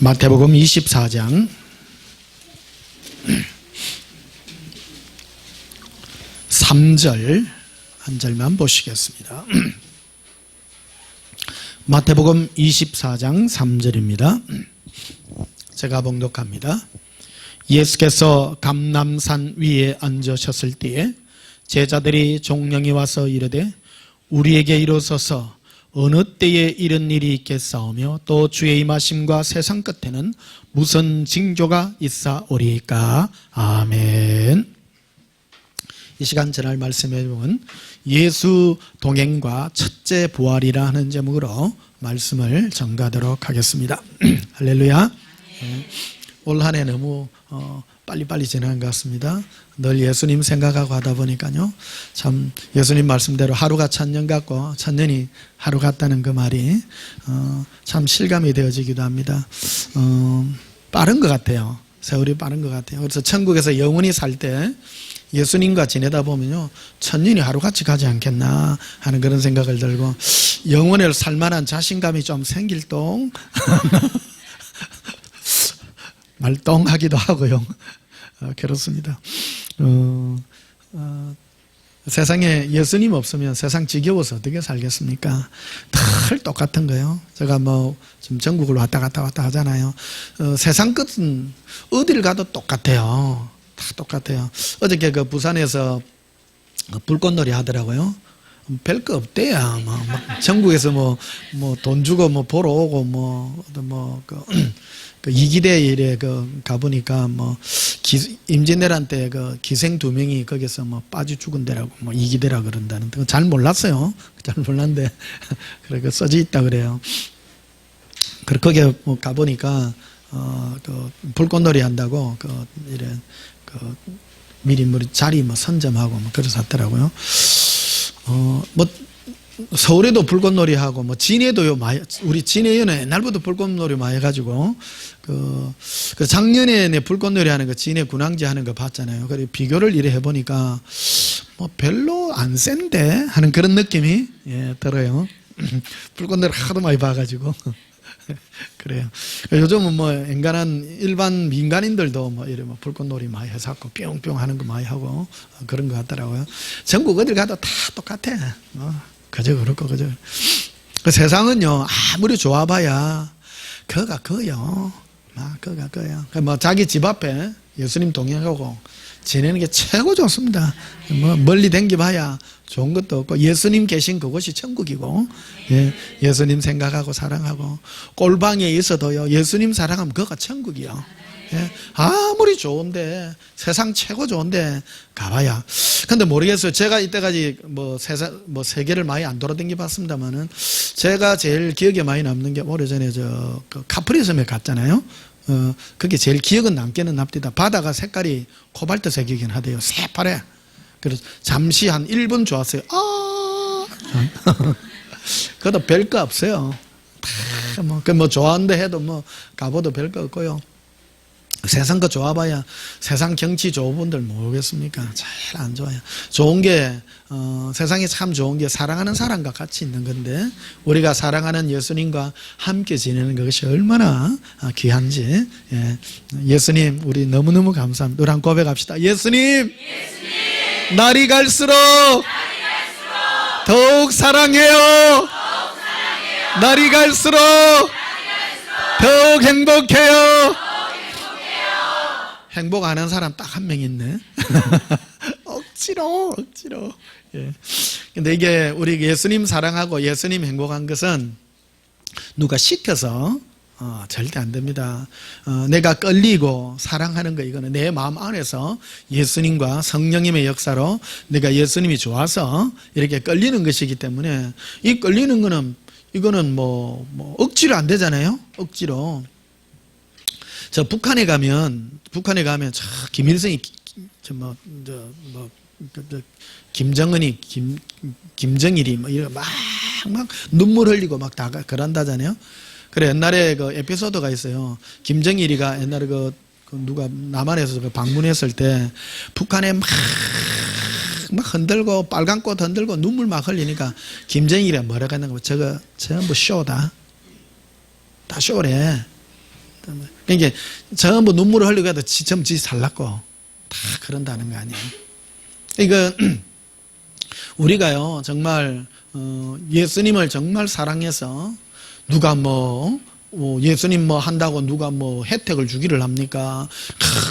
마태복음 24장 3절 한 절만 보시겠습니다. 마태복음 24장 3절입니다. 제가 봉독합니다. 예수께서 감람산 위에 앉으셨을 때에 제자들이 종령이 와서 이르되 우리에게 이루소서 어느 때에 이런 일이 있겠사오며 또 주의 임하심과 세상 끝에는 무슨 징조가 있사오리까. 아멘. 이 시간 전할 말씀의 제목은 예수 동행과 첫째 부활이라 하는 제목으로 말씀을 전가하도록 하겠습니다. 할렐루야. 올 한 해 너무 빨리빨리 지나간 것 같습니다. 늘 예수님 생각하고 하다 보니까요, 참 예수님 말씀대로 하루가 천년 같고 천년이 하루 같다는 그 말이 참 실감이 되어지기도 합니다. 빠른 것 같아요. 세월이 빠른 것 같아요. 그래서 천국에서 영원히 살 때 예수님과 지내다 보면요, 천년이 하루같이 가지 않겠나 하는 그런 생각을 들고 영원을 살만한 자신감이 좀 생길 동 말똥하기도 하고요. 그렇습니다. 세상에 예수님 없으면 세상 지겨워서 어떻게 살겠습니까? 늘 똑같은 거예요. 제가 지금 전국을 왔다 갔다 하잖아요. 세상 끝은 어딜 가도 똑같아요. 다 똑같아요. 어저께 그 부산에서 불꽃놀이 하더라고요. 별거 없대요. 전국에서 돈 주고 보러 오고 그 이기대 일에 가보니까 임진왜란 그 기생 2명이 거기서 빠져 죽은 데라고 이기대라 그런다는데 잘 몰랐어요. 잘 몰랐는데 그래 써져 있다 그래요. 그래 거기 가보니까 그 불꽃놀이 한다고 미리 자리 선점하고 그래서 하더라고요. 서울에도 불꽃놀이 하고 진해도요, 우리 진해에는 옛날부터 불꽃놀이 많이 해가지고 그 작년에 불꽃놀이 하는 거 진해 군항제 하는 거 봤잖아요. 그래 비교를 이래 해보니까 별로 안 센데 하는 그런 느낌이 들어요. 불꽃놀이 하도 많이 봐가지고 그래요. 요즘은 엔간한 일반 민간인들도 이래 불꽃놀이 많이 해서 뿅뿅 하는 거 많이 하고 그런 것 같더라고요. 전국 어딜 가도 다 똑같아. 그저 그렇고 그저. 그 세상은요, 아무리 좋아봐야 그가 그요. 그가 그요. 자기 집 앞에 예수님 동행하고 지내는 게 최고 좋습니다. 멀리 댕겨봐야 좋은 것도 없고 예수님 계신 그곳이 천국이고, 예수님 생각하고 사랑하고 꼴방에 있어도요, 예수님 사랑하면 그가 천국이요. 아무리 좋은데 세상 최고 좋은데 가봐야. 근데 모르겠어요. 제가 이때까지 세계를 많이 안 돌아다녀 봤습니다만은 제가 제일 기억에 많이 남는 게 오래전에 그 카프리 섬에 갔잖아요. 그게 제일 기억은 남기는 납니다. 바다가 색깔이 코발트색이긴 하대요. 새파래. 그래서 잠시 한 1분 좋았어요. 그것도 별거 없어요. 좋아하는데 해도 가봐도 별거 없고요. 세상 거 좋아봐야 세상 경치 좋은 분들 모르겠습니까? 제일 안 좋아요. 좋은 게 세상에 참 좋은 게 사랑하는 사람과 같이 있는 건데 우리가 사랑하는 예수님과 함께 지내는 것이 얼마나 귀한지. 예수님 우리 너무너무 감사합니다. 우리 한번 고백합시다. 예수님, 날이 갈수록 더욱 사랑해요. 날이 갈수록 더욱 행복해요. 행복하는 사람 딱 한 명 있네. 억지로. 근데 이게 우리 예수님 사랑하고 예수님 행복한 것은 누가 시켜서 절대 안 됩니다. 내가 끌리고 사랑하는 거, 이거는 내 마음 안에서 예수님과 성령님의 역사로 내가 예수님이 좋아서 이렇게 끌리는 것이기 때문에 이 끌리는 거는 이거는 억지로 안 되잖아요. 억지로. 저 북한에 가면 김일성이 김정은이 김정일이 막 눈물 흘리고 막 다 그런다잖아요. 그래 옛날에 그 에피소드가 있어요. 김정일이가 옛날에 누가 남한에서 방문했을 때 북한에 막 흔들고 빨간 꽃 흔들고 눈물 막 흘리니까 김정일이 뭐라고 했는가, 저거 전부 쇼다. 다 쇼래. 그러니까 전부 눈물을 흘리고 해도 전부 지 살랐고 다 그런다는 거 아니에요. 이거 우리가요 정말 예수님을 정말 사랑해서 누가 예수님 한다고 누가 혜택을 주기를 합니까?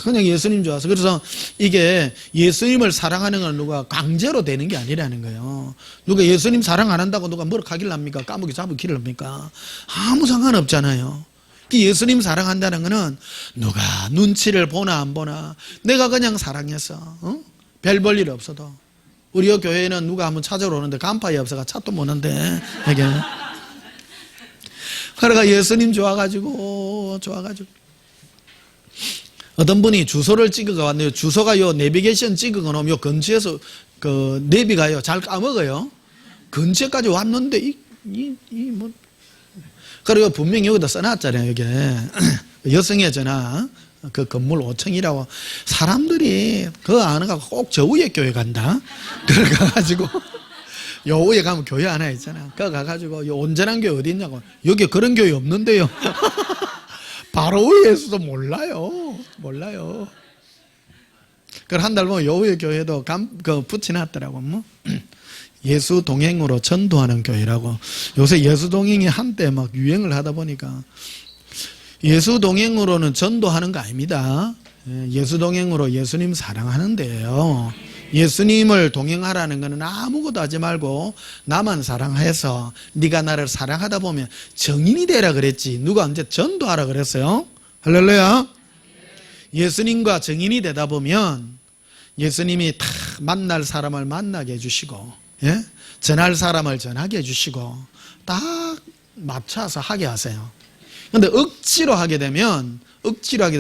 그냥 예수님 좋아서. 그래서 이게 예수님을 사랑하는 건 누가 강제로 되는 게 아니라는 거예요. 누가 예수님 사랑 안 한다고 누가 뭐라 가기를 합니까? 까먹기 잡기를 합니까? 아무 상관없잖아요. 예수님 사랑한다는 거는 누가 눈치를 보나 안 보나 내가 그냥 사랑해서 별 볼 일 없어도. 우리 교회에는 누가 한번 찾아러 오는데 간파에 없어가 차도 못 오는데 이게 그러니까 예수님 좋아가지고 어떤 분이 주소를 찍어가 왔네요. 주소가 요 내비게이션 찍어가 놓으면 요 근처에서 그 내비가요 잘 까먹어요. 근처까지 왔는데 그리고 분명히 여기다 써놨잖아요. 이게 여성의 전화 그 건물 5층이라고. 사람들이 그거 안 하고 꼭 저 위에 교회 간다. 그래 가가지고 요 위에 가면 교회 하나 있잖아. 그거 가가지고 요 온전한 교회 어디 있냐고. 여기 그런 교회 없는데요. 바로 위에서도 몰라요. 그걸 한 달 보면 요 위에 교회도 붙여놨더라고. 예수 동행으로 전도하는 교회라고. 요새 예수 동행이 한때 막 유행을 하다 보니까 예수 동행으로는 전도하는 거 아닙니다. 예수 동행으로 예수님 사랑하는 데예요. 예수님을 동행하라는 것은 아무것도 하지 말고 나만 사랑해서 네가 나를 사랑하다 보면 정인이 되라 그랬지. 누가 언제 전도하라 그랬어요? 할렐루야. 예수님과 정인이 되다 보면 예수님이 다 만날 사람을 만나게 해주시고 전할 사람을 전하게 해주시고 딱 맞춰서 하게 하세요. 근데 억지로 하게 되면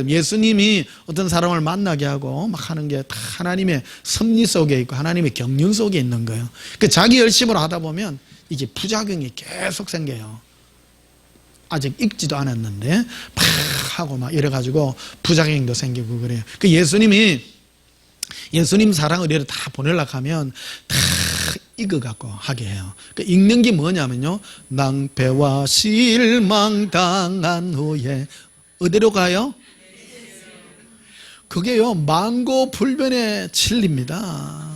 예수님이 어떤 사람을 만나게 하고 막 하는 게 다 하나님의 섭리 속에 있고 하나님의 경륜 속에 있는 거예요. 그 자기 열심으로 하다 보면 이게 부작용이 계속 생겨요. 아직 읽지도 않았는데 막 하고 막 이래가지고 부작용도 생기고 그래요. 그 예수님 사랑을 이렇게 다 보내려고 하면 다 읽어갖고 하게 해요. 그 읽는 게 뭐냐면요. 낭패와 실망당한 후에 어디로 가요? 그게요 만고불변의 진리입니다.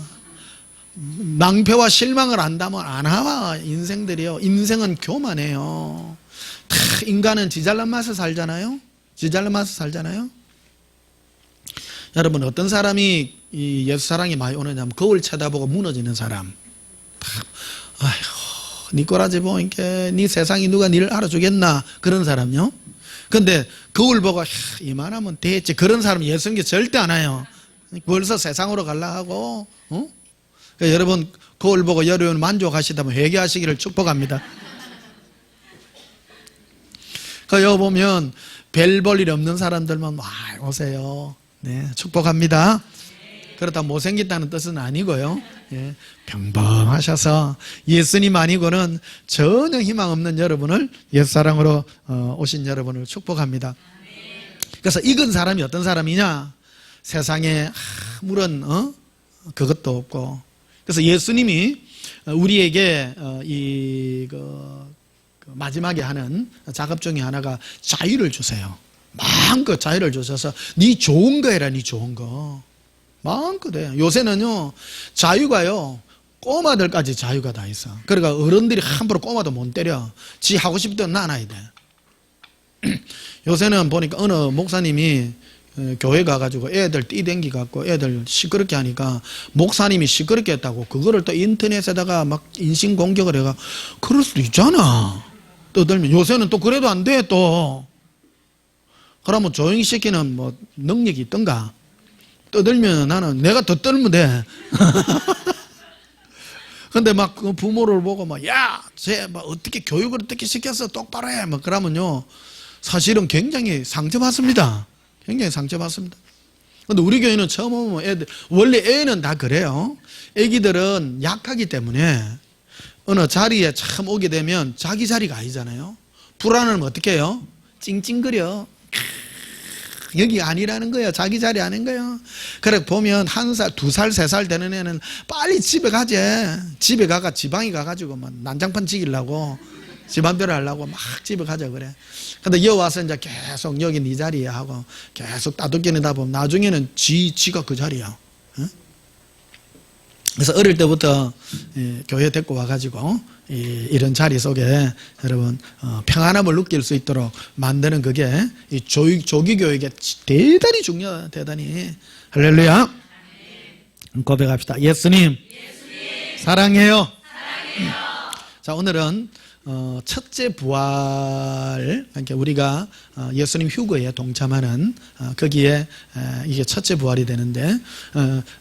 낭패와 실망을 안다면 안 하와 인생들이요. 인생은 교만해요. 다 인간은 지잘난 맛에 살잖아요. 여러분 어떤 사람이 이 예수 사랑이 많이 오느냐면 거울 쳐다보고 무너지는 사람. 아이고 니 꼬라지 보니까 니 세상이 누가 니를 알아주겠나 그런 사람요. 근데 거울 보고 이만하면 됐지 그런 사람 예수 믿기 절대 안 해요. 벌써 세상으로 가려고 하고 그러니까 여러분 거울 보고 여러분 만족하시다면 회개하시기를 축복합니다. 여기 보면 별 볼 일 없는 사람들만 오세요. 네, 축복합니다. 그렇다 못생겼다는 뜻은 아니고요. 평범하셔서 예수님 아니고는 전혀 희망 없는 여러분을 옛사랑으로 오신 여러분을 축복합니다. 그래서 익은 사람이 어떤 사람이냐? 세상에 아무런 그것도 없고. 그래서 예수님이 우리에게 마지막에 하는 작업 중에 하나가 자유를 주세요. 마음껏 자유를 주셔서 네 좋은 거 해라. 네 좋은 거 마음껏 해. 요새는요 자유가요 꼬마들까지 자유가 다 있어. 그러니까 어른들이 함부로 꼬마도 못 때려. 지 하고 싶을 때 나눠야 돼. 요새는 보니까 어느 목사님이 교회 가가지고 애들 뛰댕기 갖고 애들 시끄럽게 하니까 목사님이 시끄럽게 했다고 그거를 또 인터넷에다가 막 인신공격을 해가. 그럴 수도 있잖아. 떠들면 요새는 또 그래도 안 돼. 또 그러면 조용히 시키는 능력이 있던가. 떠들면 나는 내가 더 떨면 돼. 근데 막 그 부모를 보고 쟤 어떻게 교육을 어떻게 시켰어 똑바로 해 그러면요 사실은 굉장히 상처받습니다. 굉장히 상처받습니다. 근데 우리 교회는 처음 오면 애들 원래 애는 다 그래요. 애기들은 약하기 때문에 어느 자리에 참 오게 되면 자기 자리가 아니잖아요. 불안하면 어떻게 해요? 찡찡거려. 여기가 아니라는 거예요. 자기 자리 아닌 거예요. 그래 보면 1살, 2살, 3살 되는 애는 빨리 집에 가재. 집에 가가 지방에 가가지고 난장판 지기려고 지 맘대로 하려고 막 집에 가자 그래. 근데 여기 와서 이제 계속 여기 네 자리야 하고 계속 따돌겨내다 보면 나중에는 지가 그 자리야. 응? 그래서 어릴 때부터 교회 데리고 와가지고 이런 자리 속에 여러분 평안함을 느낄 수 있도록 만드는 그게 이 조기교육에 대단히 중요해요. 대단히. 할렐루야. 고백합시다. 예수님 사랑해요. 자, 오늘은 첫째 부활, 그러니까 우리가 예수님 휴거에 동참하는 거기에 이게 첫째 부활이 되는데,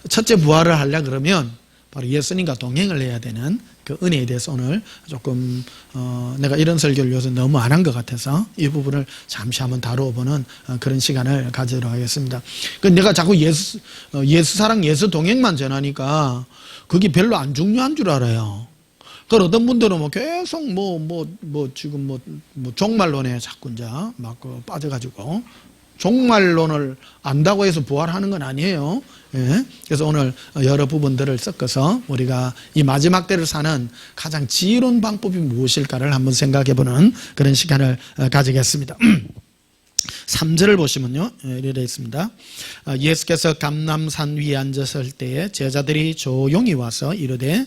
첫째 부활을 하려 그러면 바로 예수님과 동행을 해야 되는 그 은혜에 대해서 오늘 조금 내가 이런 설교를 요새 너무 안 한 것 같아서 이 부분을 잠시 한번 다루어보는 그런 시간을 가지도록 하겠습니다. 내가 자꾸 예수 사랑, 예수 동행만 전하니까 그게 별로 안 중요한 줄 알아요. 그 어떤 분들은 뭐 계속 지금 종말론에 자꾸 이제 막 빠져가지고 종말론을 안다고 해서 부활하는 건 아니에요. 예. 그래서 오늘 여러 부분들을 섞어서 우리가 이 마지막 때를 사는 가장 지혜로운 방법이 무엇일까를 한번 생각해보는 그런 시간을 가지겠습니다. 3절을 보시면요, 이렇게 되어 있습니다. 예수께서 감람산 위에 앉으실 때에 제자들이 조용히 와서 이르되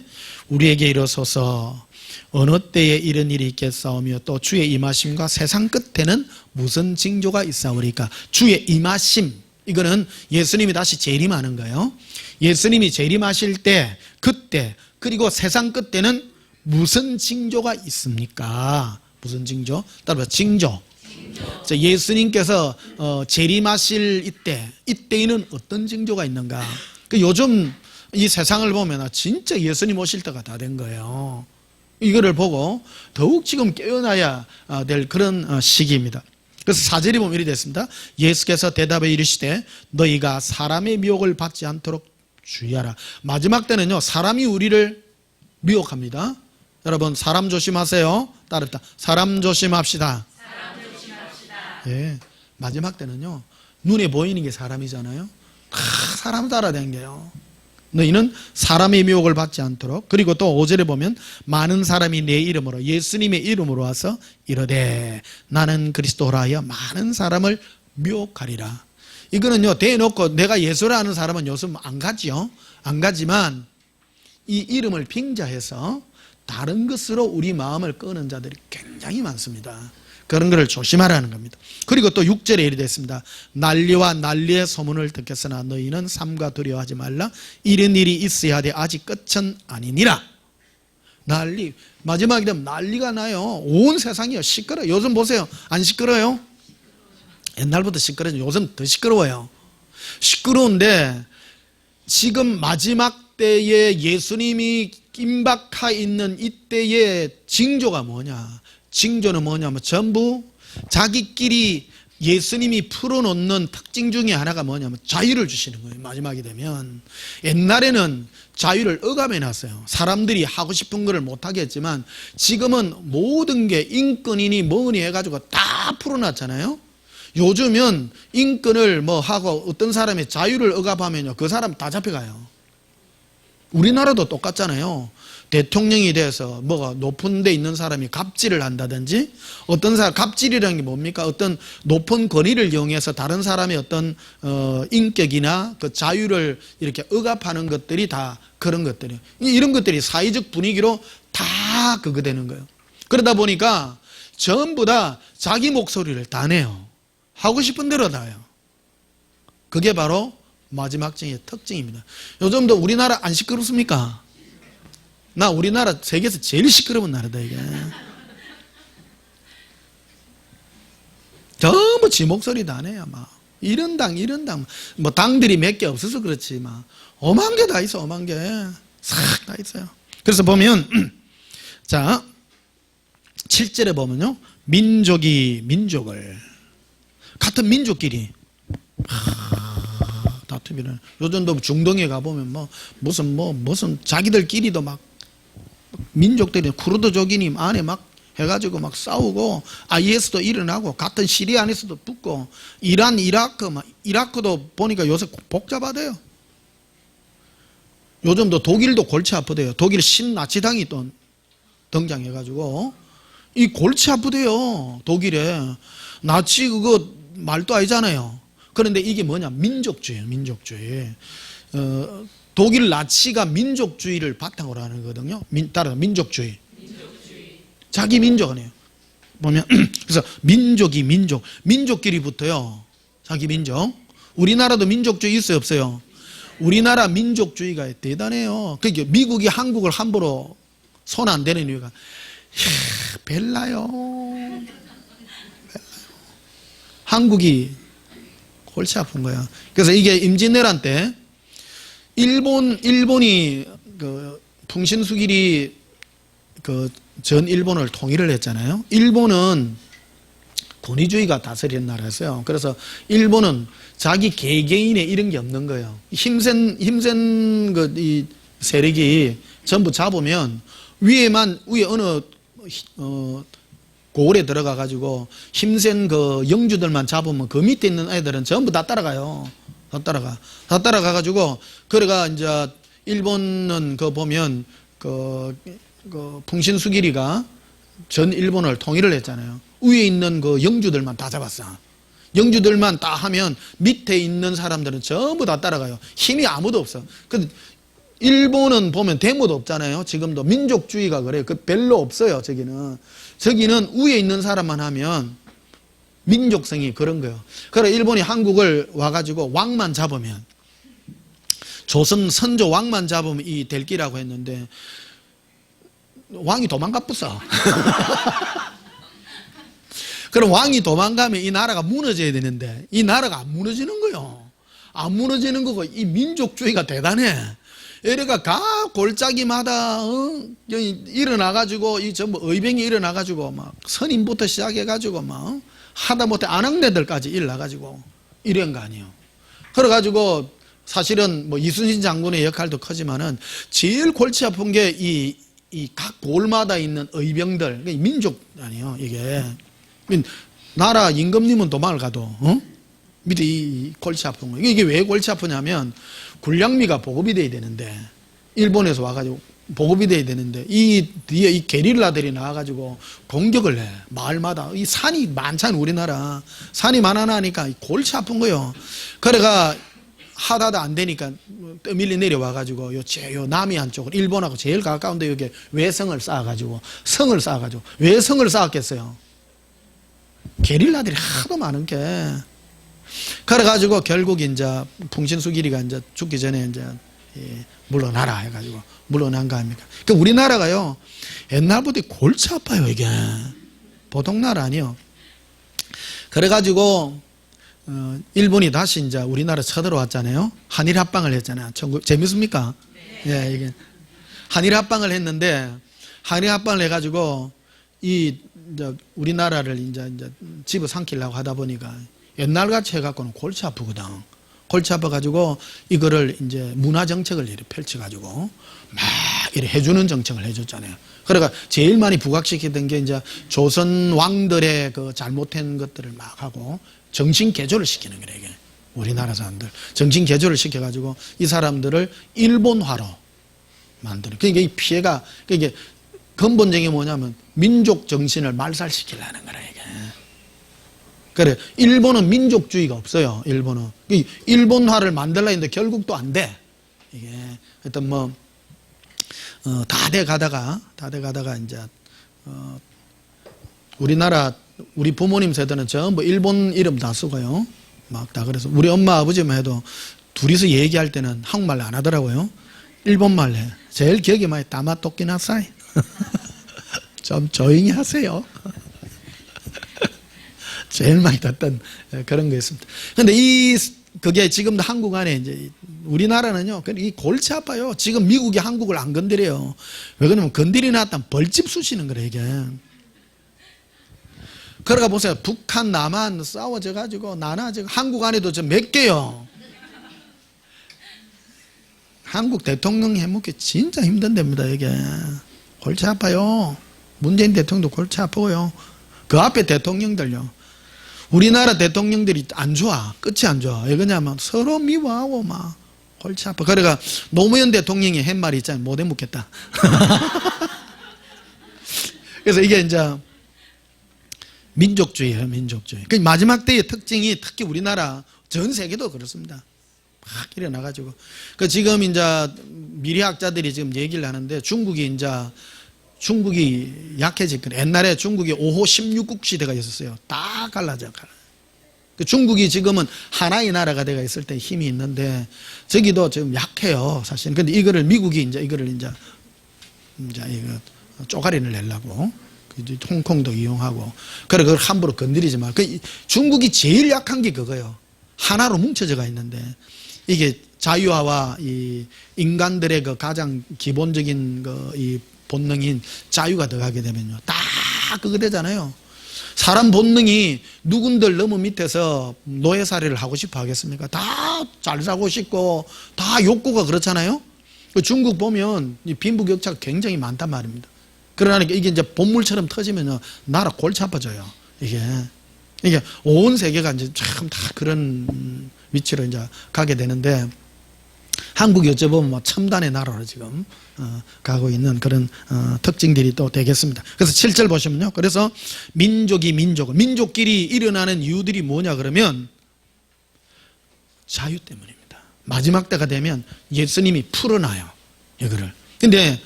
우리에게 이르소서 어느 때에 이런 일이 있겠사오며 또 주의 임하심과 세상 끝에는 무슨 징조가 있사오리까. 주의 임하심, 이거는 예수님이 다시 재림하는 거예요. 예수님이 재림하실 때, 그때, 그리고 세상 끝에는 무슨 징조가 있습니까? 무슨 징조? 따라서 징조. 예수님께서 재림하실 이때에는 어떤 징조가 있는가? 요즘 이 세상을 보면 진짜 예수님 오실 때가 다 된 거예요. 이거를 보고 더욱 지금 깨어나야 될 그런 시기입니다. 그래서 4절이 보면 이렇게 됐습니다. 예수께서 대답해 이르시되 너희가 사람의 미혹을 받지 않도록 주의하라. 마지막 때는요, 사람이 우리를 미혹합니다. 여러분, 사람 조심하세요. 따르다. 사람 조심합시다. 예, 마지막 때는요, 눈에 보이는 게 사람이잖아요. 사람 따라다녀요. 너희는 사람의 미혹을 받지 않도록. 그리고 또 5절에 보면 많은 사람이 내 이름으로, 예수님의 이름으로 와서 이르되 나는 그리스도라 하여 많은 사람을 미혹하리라. 이거는요, 대놓고 내가 예수를 아는 사람은 요즘 안 가지요. 안 가지만 이 이름을 빙자해서 다른 것으로 우리 마음을 끄는 자들이 굉장히 많습니다. 그런 것을 조심하라는 겁니다. 그리고 또 6절에 이르게 됐습니다. 난리와 난리의 소문을 듣겠으나 너희는 삼가 두려워하지 말라. 이런 일이 있어야 하되 아직 끝은 아니니라. 난리, 마지막이 되면 난리가 나요. 온 세상이요, 시끄러워요. 요즘 보세요, 안 시끄러워요? 옛날부터 시끄러워요. 요즘 더 시끄러워요. 시끄러운데 지금 마지막 때에 예수님이 임박하 있는 이때의 징조가 뭐냐? 징조는 뭐냐면 전부 자기끼리 예수님이 풀어놓는 특징 중에 하나가 뭐냐면 자유를 주시는 거예요. 마지막이 되면. 옛날에는 자유를 억압해놨어요. 사람들이 하고 싶은 거를 못하게 했지만 지금은 모든 게 인권이니 뭐니 해가지고 다 풀어놨잖아요. 요즘은 인권을 뭐 하고 어떤 사람이 자유를 억압하면요, 그 사람 다 잡혀가요. 우리나라도 똑같잖아요. 대통령이 돼서 뭐가 높은 데 있는 사람이 갑질을 한다든지, 어떤 사람, 갑질이라는 게 뭡니까? 어떤 높은 권위를 이용해서 다른 사람의 어떤 인격이나 그 자유를 이렇게 억압하는 것들이 다 그런 것들이에요. 이런 것들이 사회적 분위기로 다 그거 되는 거예요. 그러다 보니까 전부 다 자기 목소리를 다 내요. 하고 싶은 대로 다 해요. 그게 바로 마지막 징의 특징입니다. 요즘도 우리나라 안 시끄럽습니까? 나 우리나라 세계에서 제일 시끄러운 나라다 이게. 전부 지 목소리 다 내요. 막 이런 당 뭐 당들이 몇 개 없어서 그렇지 막 오만 개 다 있어. 오만 개 싹 다 있어요. 그래서 보면 자 7절에 보면요, 민족이 민족을, 같은 민족끼리 다툼이라는. 요즘도 중동에 가보면 무슨 자기들끼리도 막 민족들이 쿠르드족이니 안에 막 해가지고 막 싸우고 IS도 일어나고 같은 시리아 안에서도 붙고 이란, 이라크도 보니까 요새 복잡하대요. 요즘도 독일도 골치 아프대요. 독일 신나치당이 또 등장해가지고 이 골치 아프대요. 독일에. 나치 그거 말도 아니잖아요. 그런데 이게 뭐냐? 민족주의예요. 민족주의. 독일 나치가 민족주의를 바탕으로 하는 거거든요. 따라서 민족주의. 자기 민족 아니에요. 보면 그래서 민족끼리 붙어요. 자기 민족. 우리나라도 민족주의 있어요, 없어요? 우리나라 민족주의가 대단해요. 그러니까 미국이 한국을 함부로 손 안 대는 이유가 벨라요. 한국이 골치 아픈 거야. 그래서 이게 임진왜란 때 일본이 그 풍신수길이 그 전 일본을 통일을 했잖아요. 일본은 권위주의가 다스리는 나라였어요. 그래서 일본은 자기 개개인의 이런 게 없는 거예요. 힘센 그 이 세력이 전부 잡으면 위에 어느 고을에 들어가 가지고 힘센 그 영주들만 잡으면 그 밑에 있는 애들은 전부 다 따라가요. 다 따라가 가지고 그래가 이제 일본은 그 보면 그 풍신수길이가 전 일본을 통일을 했잖아요. 위에 있는 그 영주들만 다 잡았어. 영주들만 다 하면 밑에 있는 사람들은 전부 다 따라가요. 힘이 아무도 없어. 근데 일본은 보면 데모도 없잖아요. 지금도 민족주의가 그래요. 그 별로 없어요. 저기는 위에 있는 사람만 하면 민족성이 그런 거예요. 그래 일본이 한국을 와가지고 왕만 잡으면 조선 선조 왕만 잡으면 이 될 기라고 했는데 왕이 도망가쁘어. 그럼 왕이 도망가면 이 나라가 무너져야 되는데 이 나라가 안 무너지는 거요. 안 무너지는 거고 이 민족주의가 대단해. 이래가 각 골짜기마다 일어나가지고 이 전부 의병이 일어나가지고 막 선임부터 시작해가지고 막 하다못해 안악내들까지 일어나가지고 이런 거 아니에요. 그래가지고 사실은 뭐 이순신 장군의 역할도 크지만은 제일 골치 아픈 게 이 각 골마다 있는 의병들, 민족 아니에요, 이게. 나라 임금님은 도망을 가도, 밑에 이 골치 아픈 거. 이게 왜 골치 아프냐면, 군량미가 보급이 돼야 되는데, 일본에서 와가지고 보급이 돼야 되는데, 이 뒤에 이 게릴라들이 나와가지고 공격을 해. 마을마다. 이 산이 많잖아, 우리나라. 산이 많아나니까 골치 아픈 거요. 그래가, 하다도 안 되니까 떠밀리 내려와가지고 요 남이 한쪽으로 일본하고 제일 가까운데 여기 외성을 쌓아가지고 성을 쌓아가지고 왜 성을 쌓았겠어요? 게릴라들이 하도 많은 게 그래가지고 결국 이제 풍신수길이가 이제 죽기 전에 이제 물러나라 해가지고 물러난 거 아닙니까? 그 우리나라가요 옛날부터 골치 아파요 이게 보통 나라 아니요. 그래가지고 일본이 다시 이제 우리나라 쳐들어왔잖아요. 한일 합방을 했잖아요. 재밌습니까? 네. 예, 이게 한일 합방을 했는데 한일 합방을 해가지고 이제 우리나라를 이제 집어삼키려고 하다 보니까 옛날같이 해갖고는 골치 아프거든. 골치 아파가지고 이거를 이제 문화 정책을 이렇게 펼쳐가지고 막 이렇게 해주는 정책을 해줬잖아요. 그러니까 제일 많이 부각시키던 게 이제 조선 왕들의 그 잘못한 것들을 막 하고 정신 개조를 시키는 거예요, 이게. 우리나라 사람들. 정신 개조를 시켜가지고 이 사람들을 일본화로 만드는. 그러니까 이 피해가, 이게 근본적인 게 뭐냐면 민족 정신을 말살시키려는 거라, 이게. 그래. 일본은 민족주의가 없어요, 일본은. 일본화를 만들려 했는데 결국 또 안 돼. 이게. 하여튼 뭐, 다 돼 가다가 이제, 우리나라 우리 부모님 세대는 전부 일본 이름 다 쓰고요. 막 다 그래서 우리 엄마 아버지만 해도 둘이서 얘기할 때는 한국말 안 하더라고요. 일본말 해. 제일 기억이 많이 다마토끼나사이. 좀 조용히 하세요. 제일 많이 듣던 그런 거였습니다. 근데 그게 지금도 한국 안에 이제 우리나라는요. 이 골치 아파요. 지금 미국이 한국을 안 건드려요. 왜 그러냐면 건드리 놨다면 벌집 쑤시는 거래 이게. 그러가 보세요. 북한, 남한 싸워져 가지고 나눠지고 한국 안에도 좀 몇 개요. 한국 대통령 해먹기 진짜 힘든 데입니다. 이게 골치 아파요. 문재인 대통령도 골치 아프고요. 그 앞에 대통령들요. 우리나라 대통령들이 안 좋아. 끝이 안 좋아. 왜 그러냐면 서로 미워하고 막 골치 아파. 그러니까 노무현 대통령이 한 말이 있잖아요. 못 해먹겠다. 그래서 이게 이제 민족주의예요, 민족주의. 그 마지막 때의 특징이 특히 우리나라, 전 세계도 그렇습니다. 막 일어나가지고. 그 지금 이제 미래학자들이 지금 얘기를 하는데 중국이 약해질 거예요. 옛날에 중국이 5호 16국 시대가 있었어요. 다 갈라져. 그 중국이 지금은 하나의 나라가 되어 있을 때 힘이 있는데 저기도 지금 약해요, 사실. 근데 이거를 미국이 이거를 이거 쪼가리를 내려고. 홍콩도 이용하고. 그래, 그걸 함부로 건드리지 마. 중국이 제일 약한 게 그거예요. 하나로 뭉쳐져가 있는데 이게 자유화와 이 인간들의 그 가장 기본적인 이 본능인 자유가 들어가게 되면요, 다 그거 되잖아요. 사람 본능이 누군들 너무 밑에서 노예살이를 하고 싶어 하겠습니까? 다 잘 살고 싶고 다 욕구가 그렇잖아요. 중국 보면 빈부격차가 굉장히 많단 말입니다. 그러니까 이게 이제 본물처럼 터지면 나라 골치 아파져요. 이게 온 세계가 이제 참 다 그런 위치로 이제 가게 되는데 한국이 어쩌면 뭐 첨단의 나라로 지금 가고 있는 그런 특징들이 또 되겠습니다. 그래서 7절 보시면요. 그래서 민족끼리 일어나는 이유들이 뭐냐 그러면 자유 때문입니다. 마지막 때가 되면 예수님이 풀어놔요, 이거를. 근데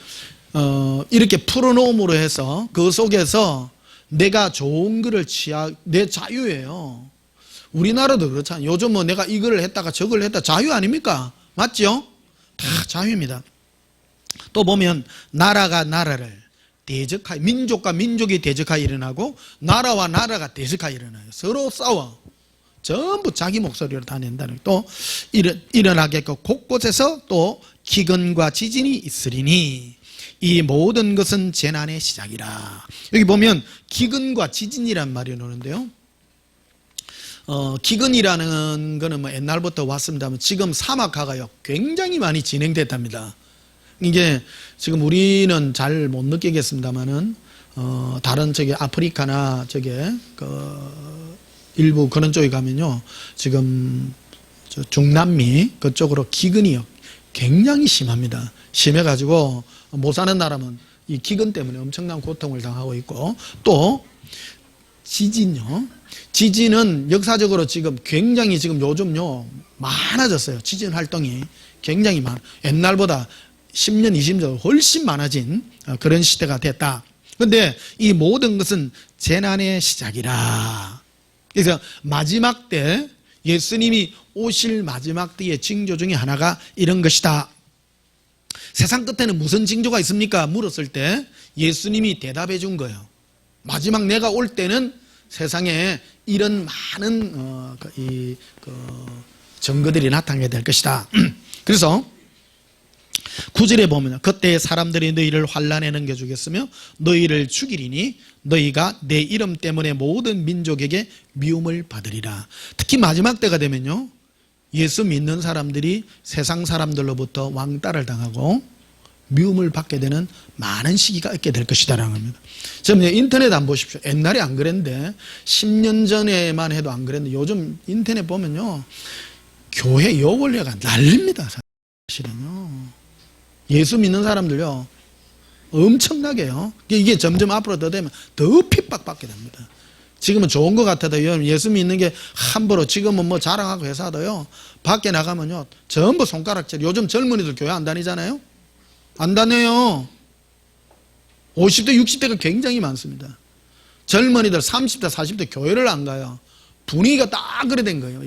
이렇게 풀어놓음으로 해서 그 속에서 내가 좋은 거를 내 자유예요. 우리나라도 그렇잖아요. 요즘 뭐 내가 이걸 했다가 저걸 했다 자유 아닙니까? 맞죠? 다 자유입니다. 또 보면 나라가 나라를 대적하여, 민족과 민족이 대적하여 일어나고 나라와 나라가 대적하여 일어나요. 서로 싸워. 전부 자기 목소리로 다 낸다는. 또 일어나겠고 곳곳에서 또 기근과 지진이 있으리니 이 모든 것은 재난의 시작이라. 여기 보면 기근과 지진이란 말이 나오는데요. 기근이라는 거는 뭐 옛날부터 왔습니다만 지금 사막화가요 굉장히 많이 진행됐답니다. 이게 지금 우리는 잘 못 느끼겠습니다만은 다른 저기 아프리카나 저게 일부 그런 쪽에 가면요 지금 중남미 그쪽으로 기근이 굉장히 심합니다. 심해가지고 못 사는 나라면 이 기근 때문에 엄청난 고통을 당하고 있고, 또 지진요. 지진은 역사적으로 지금 굉장히 지금 요즘요 많아졌어요. 지진 활동이 굉장히 옛날보다 10년, 20년 훨씬 많아진 그런 시대가 됐다. 그런데 이 모든 것은 재난의 시작이라. 그래서 마지막 때 예수님이 오실 마지막 때의 징조 중에 하나가 이런 것이다. 세상 끝에는 무슨 징조가 있습니까? 물었을 때 예수님이 대답해 준 거예요. 마지막 내가 올 때는 세상에 이런 많은 증거들이 나타나게 될 것이다. 그래서 9절에 보면 그때 사람들이 너희를 환난에 넘겨주겠으며 너희를 죽이리니 너희가 내 이름 때문에 모든 민족에게 미움을 받으리라. 특히 마지막 때가 되면요 예수 믿는 사람들이 세상 사람들로부터 왕따를 당하고 미움을 받게 되는 많은 시기가 있게 될 것이다라는 겁니다. 지금 인터넷 안 보십시오. 옛날에 안 그랬는데 10년 전에만 해도 안 그랬는데 요즘 인터넷 보면요 교회 요원례가 난립니다. 사실은요 예수 믿는 사람들요 엄청나게요. 이게 점점 앞으로 더 되면 더 핍박받게 됩니다. 지금은 좋은 것 같아도 예수 믿는 게 함부로 지금은 뭐 자랑하고 해서도요 밖에 나가면요 전부 손가락질. 요즘 젊은이들 교회 안 다니잖아요. 안 다녀요. 50대 60대가 굉장히 많습니다. 젊은이들 30대 40대 교회를 안 가요. 분위기가 딱 그래 된 거예요.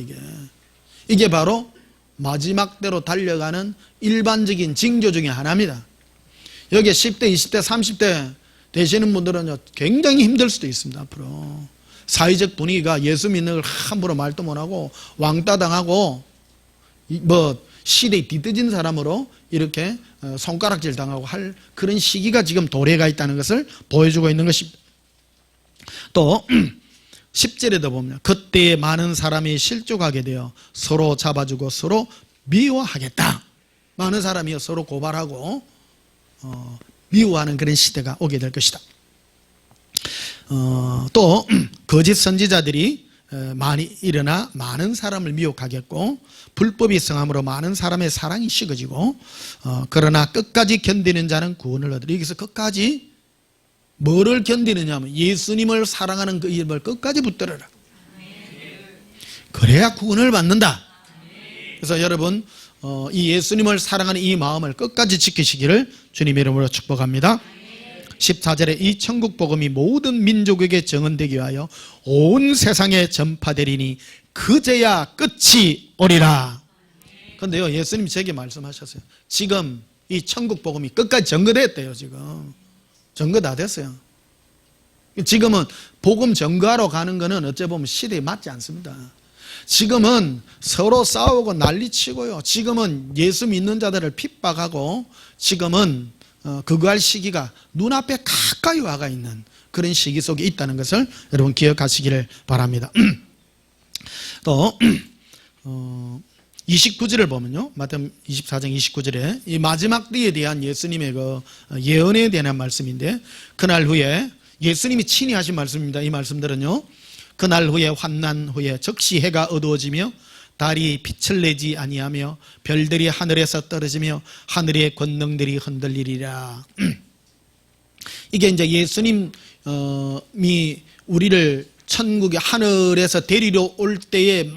이게 바로 마지막 때로 달려가는 일반적인 징조 중에 하나입니다. 여기에 10대 20대 30대 되시는 분들은 굉장히 힘들 수도 있습니다. 앞으로 사회적 분위기가 예수 믿는 걸 함부로 말도 못하고 왕따 당하고 뭐 시대에 뒤떨어진 사람으로 이렇게 손가락질 당하고 할 그런 시기가 지금 도래가 있다는 것을 보여주고 있는 것입니다. 또 10절에도 보면 그때에 많은 사람이 실족하게 되어 서로 잡아주고 서로 미워하겠다. 많은 사람이 서로 고발하고 미워하는 그런 시대가 오게 될 것이다. 또 거짓 선지자들이 많이 일어나 많은 사람을 미혹하겠고 불법이 성함으로 많은 사람의 사랑이 식어지고 그러나 끝까지 견디는 자는 구원을 얻으리. 여기서 끝까지 뭐를 견디느냐 하면 예수님을 사랑하는 그 입을 끝까지 붙들어라. 그래야 구원을 받는다. 그래서 여러분 이 예수님을 사랑하는 이 마음을 끝까지 지키시기를 주님의 이름으로 축복합니다. 14절에 이 천국 복음이 모든 민족에게 증언되기 위하여 온 세상에 전파되리니 그제야 끝이 오리라. 그런데요, 예수님이 제게 말씀하셨어요. 지금 이 천국 복음이 끝까지 전거됐대요. 지금 전거 다 됐어요. 지금은 복음 전거하러 가는 거는 어째 보면 시대에 맞지 않습니다. 지금은 서로 싸우고 난리치고요. 지금은 예수 믿는 자들을 핍박하고 지금은 그거할 시기가 눈앞에 가까이 와가 있는 그런 시기 속에 있다는 것을 여러분 기억하시기를 바랍니다. 또 29절을 보면요, 마태복음 24장 29절에 이 마지막 때에 대한 예수님의 그 예언에 대한 말씀인데, 그날 후에 예수님이 친히 하신 말씀입니다. 이 말씀들은요, 그날 후에 환난 후에 즉시 해가 어두워지며 달이 빛을 내지 아니하며 별들이 하늘에서 떨어지며 하늘의 권능들이 흔들리리라. 이게 이제 예수님이 우리를 천국의 하늘에서 데리러 올 때의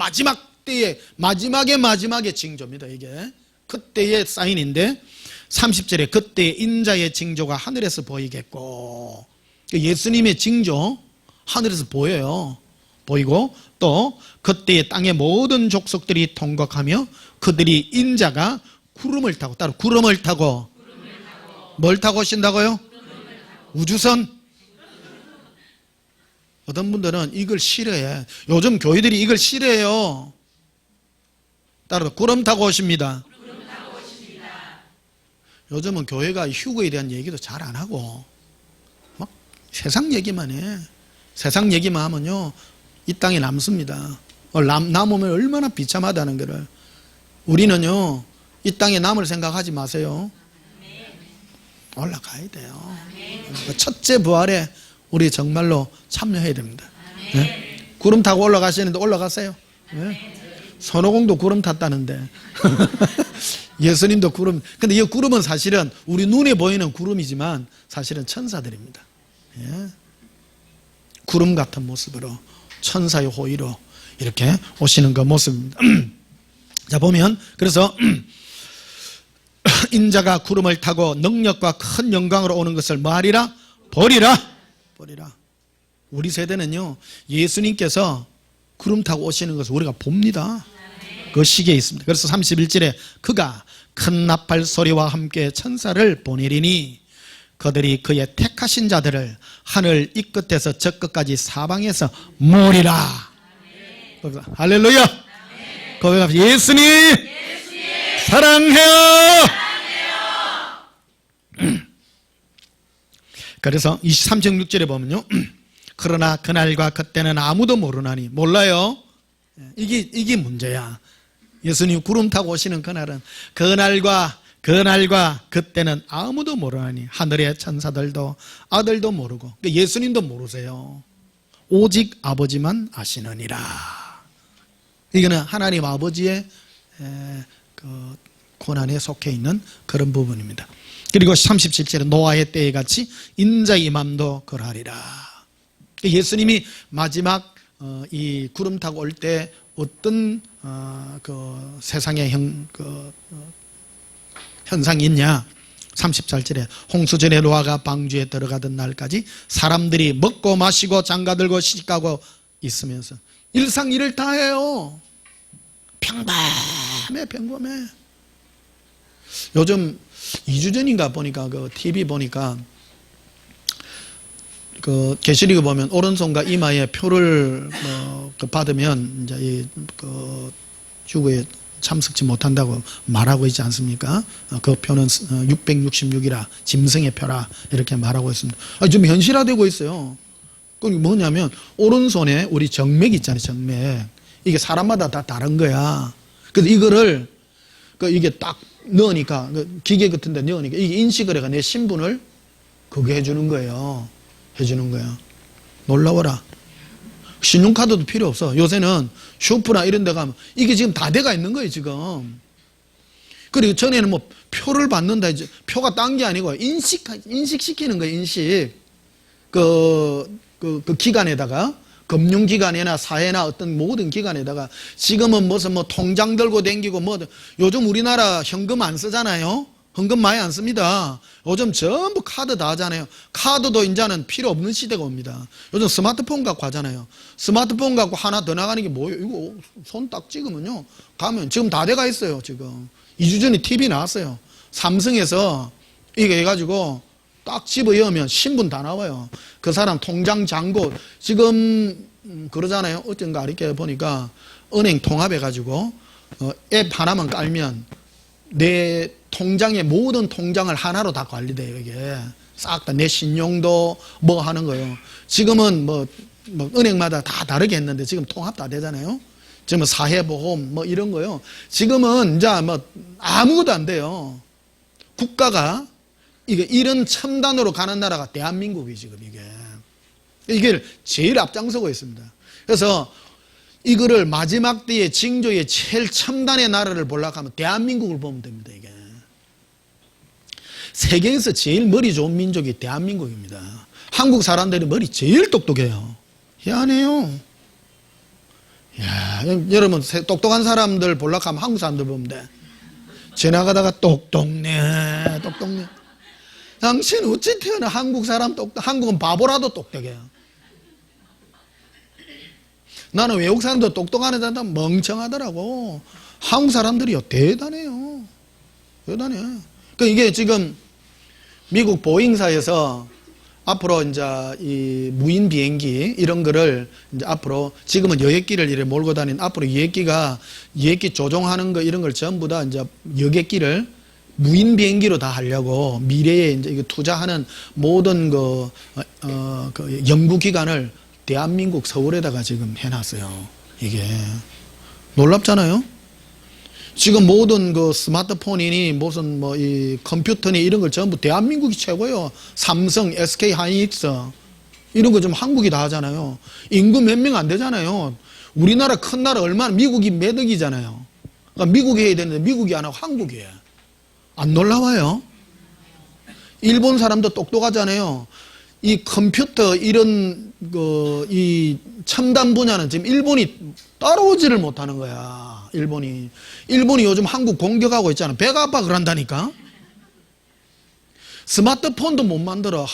마지막의 징조입니다. 이게 그때의 사인인데 30절에 그때의 인자의 징조가 하늘에서 보이겠고, 예수님의 징조 하늘에서 보여요. 보이고 또 그때의 땅의 모든 족속들이 통곡하며 그들이 인자가 구름을 타고, 따로 구름을 타고 뭘 타고 오신다고요? 우주선. 어떤 분들은 이걸 싫어해. 요즘 교회들이 이걸 싫어해요. 따로 구름 타고 오십니다. 요즘은 교회가 휴거에 대한 얘기도 잘 안 하고 막 세상 얘기만 해. 세상 얘기만 하면요, 이 땅에 남습니다. 남으면 얼마나 비참하다는 거를. 우리는요, 이 땅에 남을 생각하지 마세요. 올라가야 돼요. 첫째 부활에 우리 정말로 참여해야 됩니다. 네? 구름 타고 올라가시는데 올라가세요. 네? 손오공도 구름 탔다는데 예수님도 구름. 근데 이 구름은 사실은 우리 눈에 보이는 구름이지만 사실은 천사들입니다. 예? 구름 같은 모습으로 천사의 호의로 이렇게 오시는 그 모습입니다. 자, 보면 그래서 인자가 구름을 타고 능력과 큰 영광으로 오는 것을 뭐하리라? 보리라. 우리 세대는요, 예수님께서 구름 타고 오시는 것을 우리가 봅니다. 그 시기에 있습니다. 그래서 31절에 그가 큰 나팔 소리와 함께 천사를 보내리니 그들이 그의 택하신 자들을 하늘 이 끝에서 저 끝까지 사방에서 모으리라. 할렐루야. 거기 예수님 사랑해요. 그래서 23절 6절에 보면요, 그러나 그날과 그때는 아무도 모르나니. 몰라요. 이게 문제야. 예수님 구름 타고 오시는 그날과 그때는 아무도 모르나니 하늘의 천사들도 아들도 모르고, 예수님도 모르세요. 오직 아버지만 아시느니라. 이거는 하나님 아버지의 그 고난에 속해 있는 그런 부분입니다. 그리고 37절에 노아의 때에 같이 인자의 임함도 그러하리라. 예수님이 마지막 이 구름 타고 올 때 어떤 그 세상의 현상이 있냐. 34절에 홍수전에 노아가 방주에 들어가던 날까지 사람들이 먹고 마시고 장가들고 시집가고 있으면서 일상일을 다 해요. 평범해. 요즘 2주 전인가 보니까 그 TV 보니까 그 게시리그 보면 오른손과 이마에 표를 받으면 이제 그 휴거에 참석지 못한다고 말하고 있지 않습니까? 그 표는 666이라 짐승의 표라 이렇게 말하고 있습니다. 좀 현실화되고 있어요. 그게 뭐냐면 오른손에 우리 정맥 있잖아요. 정맥. 이게 사람마다 다 다른 거야. 그래서 이거를 이게 딱 넣으니까 기계 같은 데 넣으니까 이게 인식을 해가 내 신분을 그거 해주는 거예요. 놀라워라. 신용카드도 필요 없어. 요새는 슈퍼나 이런 데 가면 이게 지금 다 돼가 있는 거예요, 지금. 그리고 전에는 뭐 표를 받는다, 이제 표가 딴 게 아니고 인식시키는 거예요, 인식. 그 기관에다가 금융기관이나 사회나 어떤 모든 기관에다가 지금은 무슨 뭐 통장 들고 댕기고 뭐 요즘 우리나라 현금 안 쓰잖아요. 현금 많이 안 씁니다. 요즘 전부 카드 다 하잖아요. 카드도 이제는 필요 없는 시대가 옵니다. 요즘 스마트폰 갖고 하잖아요. 스마트폰 갖고 하나 더 나가는 게 뭐예요? 이거 손 딱 찍으면요. 가면 지금 다 돼가 있어요. 지금 2주 전에 TV 나왔어요. 삼성에서 이게 해가지고 딱 집어 여면 신분 다 나와요. 그 사람 통장 잔고 지금 그러잖아요. 어쩐가 이렇게 보니까 은행 통합해가지고 앱 하나만 깔면 내 통장의 모든 통장을 하나로 다 관리돼요. 이게 싹 다 내 신용도 뭐 하는 거예요. 지금은 뭐 은행마다 다 다르게 했는데 지금 통합 다 되잖아요. 지금 사회보험 뭐 이런 거요. 지금은 이제 뭐 아무것도 안 돼요. 국가가 이런 첨단으로 가는 나라가 대한민국이 지금 이게 제일 앞장서고 있습니다. 그래서 이거를 마지막 때의 징조의 제일 첨단의 나라를 보려고 하면 대한민국을 보면 됩니다. 이게 세계에서 제일 머리 좋은 민족이 대한민국입니다. 한국 사람들이 머리 제일 똑똑해요. 희한해요. 야, 여러분 똑똑한 사람들 보려고 하면 한국 사람들 보면 돼. 지나가다가 똑똑네. 당신 어찌 태어나 한국 사람 한국은 바보라도 똑똑해요. 나는 외국 사람도 똑똑한 애들 멍청하더라고. 한국 사람들이요 대단해요. 대단해. 그러니까 이게 지금 미국 보잉사에서 앞으로 이제 이 무인 비행기 이런 거를 이제 앞으로 지금은 여객기를 이렇게 몰고 다니는 앞으로 여객기 조종하는 거 이런 걸 전부 다 이제 여객기를 무인 비행기로 다 하려고 미래에 이제 이거 투자하는 모든 그 연구기관을 대한민국 서울에다가 지금 해놨어요. 이게 놀랍잖아요. 지금 모든 그 스마트폰이니 무슨 뭐 이 컴퓨터니 이런 걸 전부 대한민국이 최고예요. 삼성, SK 하이닉스 이런 거 좀 한국이 다 하잖아요. 인구 몇 명 안 되잖아요. 우리나라 큰 나라 얼마나 미국이 매덕이잖아요. 그러니까 미국이 해야 되는데 미국이 안 하고 한국이 해. 안 놀라워요? 일본 사람도 똑똑하잖아요. 이 컴퓨터 이런 이 첨단 분야는 지금 일본이 따라오지를 못하는 거야. 일본이 요즘 한국 공격하고 있잖아. 배가 아파 그런다니까. 스마트폰도 못 만들어.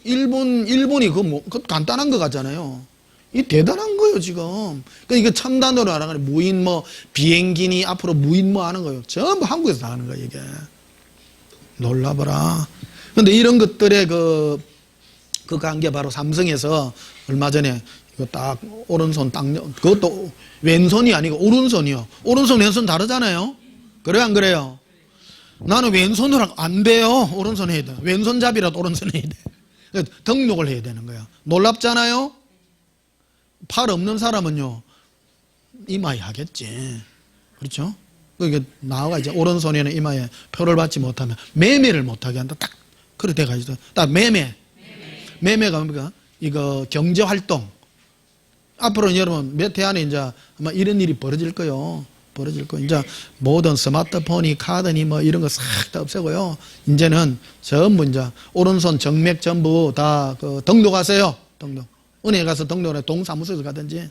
일본이 그거 간단한 거 같잖아요. 이 대단한 거예요 지금. 그러니까 이게 첨단으로 알아가는 무인 뭐 비행기니 앞으로 무인 뭐 하는 거예요. 전부 한국에서 다 하는 거예요 이게. 놀라봐라. 근데 이런 것들의 그 관계 바로 삼성에서 얼마 전에 이거 딱 오른손 딱 그것도 왼손이 아니고 오른손이요. 오른손 왼손 다르잖아요. 그래요 안 그래요? 나는 왼손으로 안 돼요. 오른손 해야 돼. 왼손잡이라도 오른손 해야 돼. 등록을 해야 되는 거야. 놀랍잖아요. 팔 없는 사람은요 이마에 하겠지. 그렇죠? 그게 나와 이제 오른손에는 이마에 표를 받지 못하면 매매를 못하게 한다. 딱 그래 돼가지고 딱 매매가 뭡니까? 이거 경제 활동. 앞으로 여러분 몇 해 안에 이제 아마 이런 일이 벌어질 거요. 이제 모든 스마트폰이 카드니 뭐 이런 거 싹 다 없애고요. 이제는 전부 이제 오른손 정맥 전부 다 그 등록하세요. 은행에 가서 등록해 동사무소에서 가든지.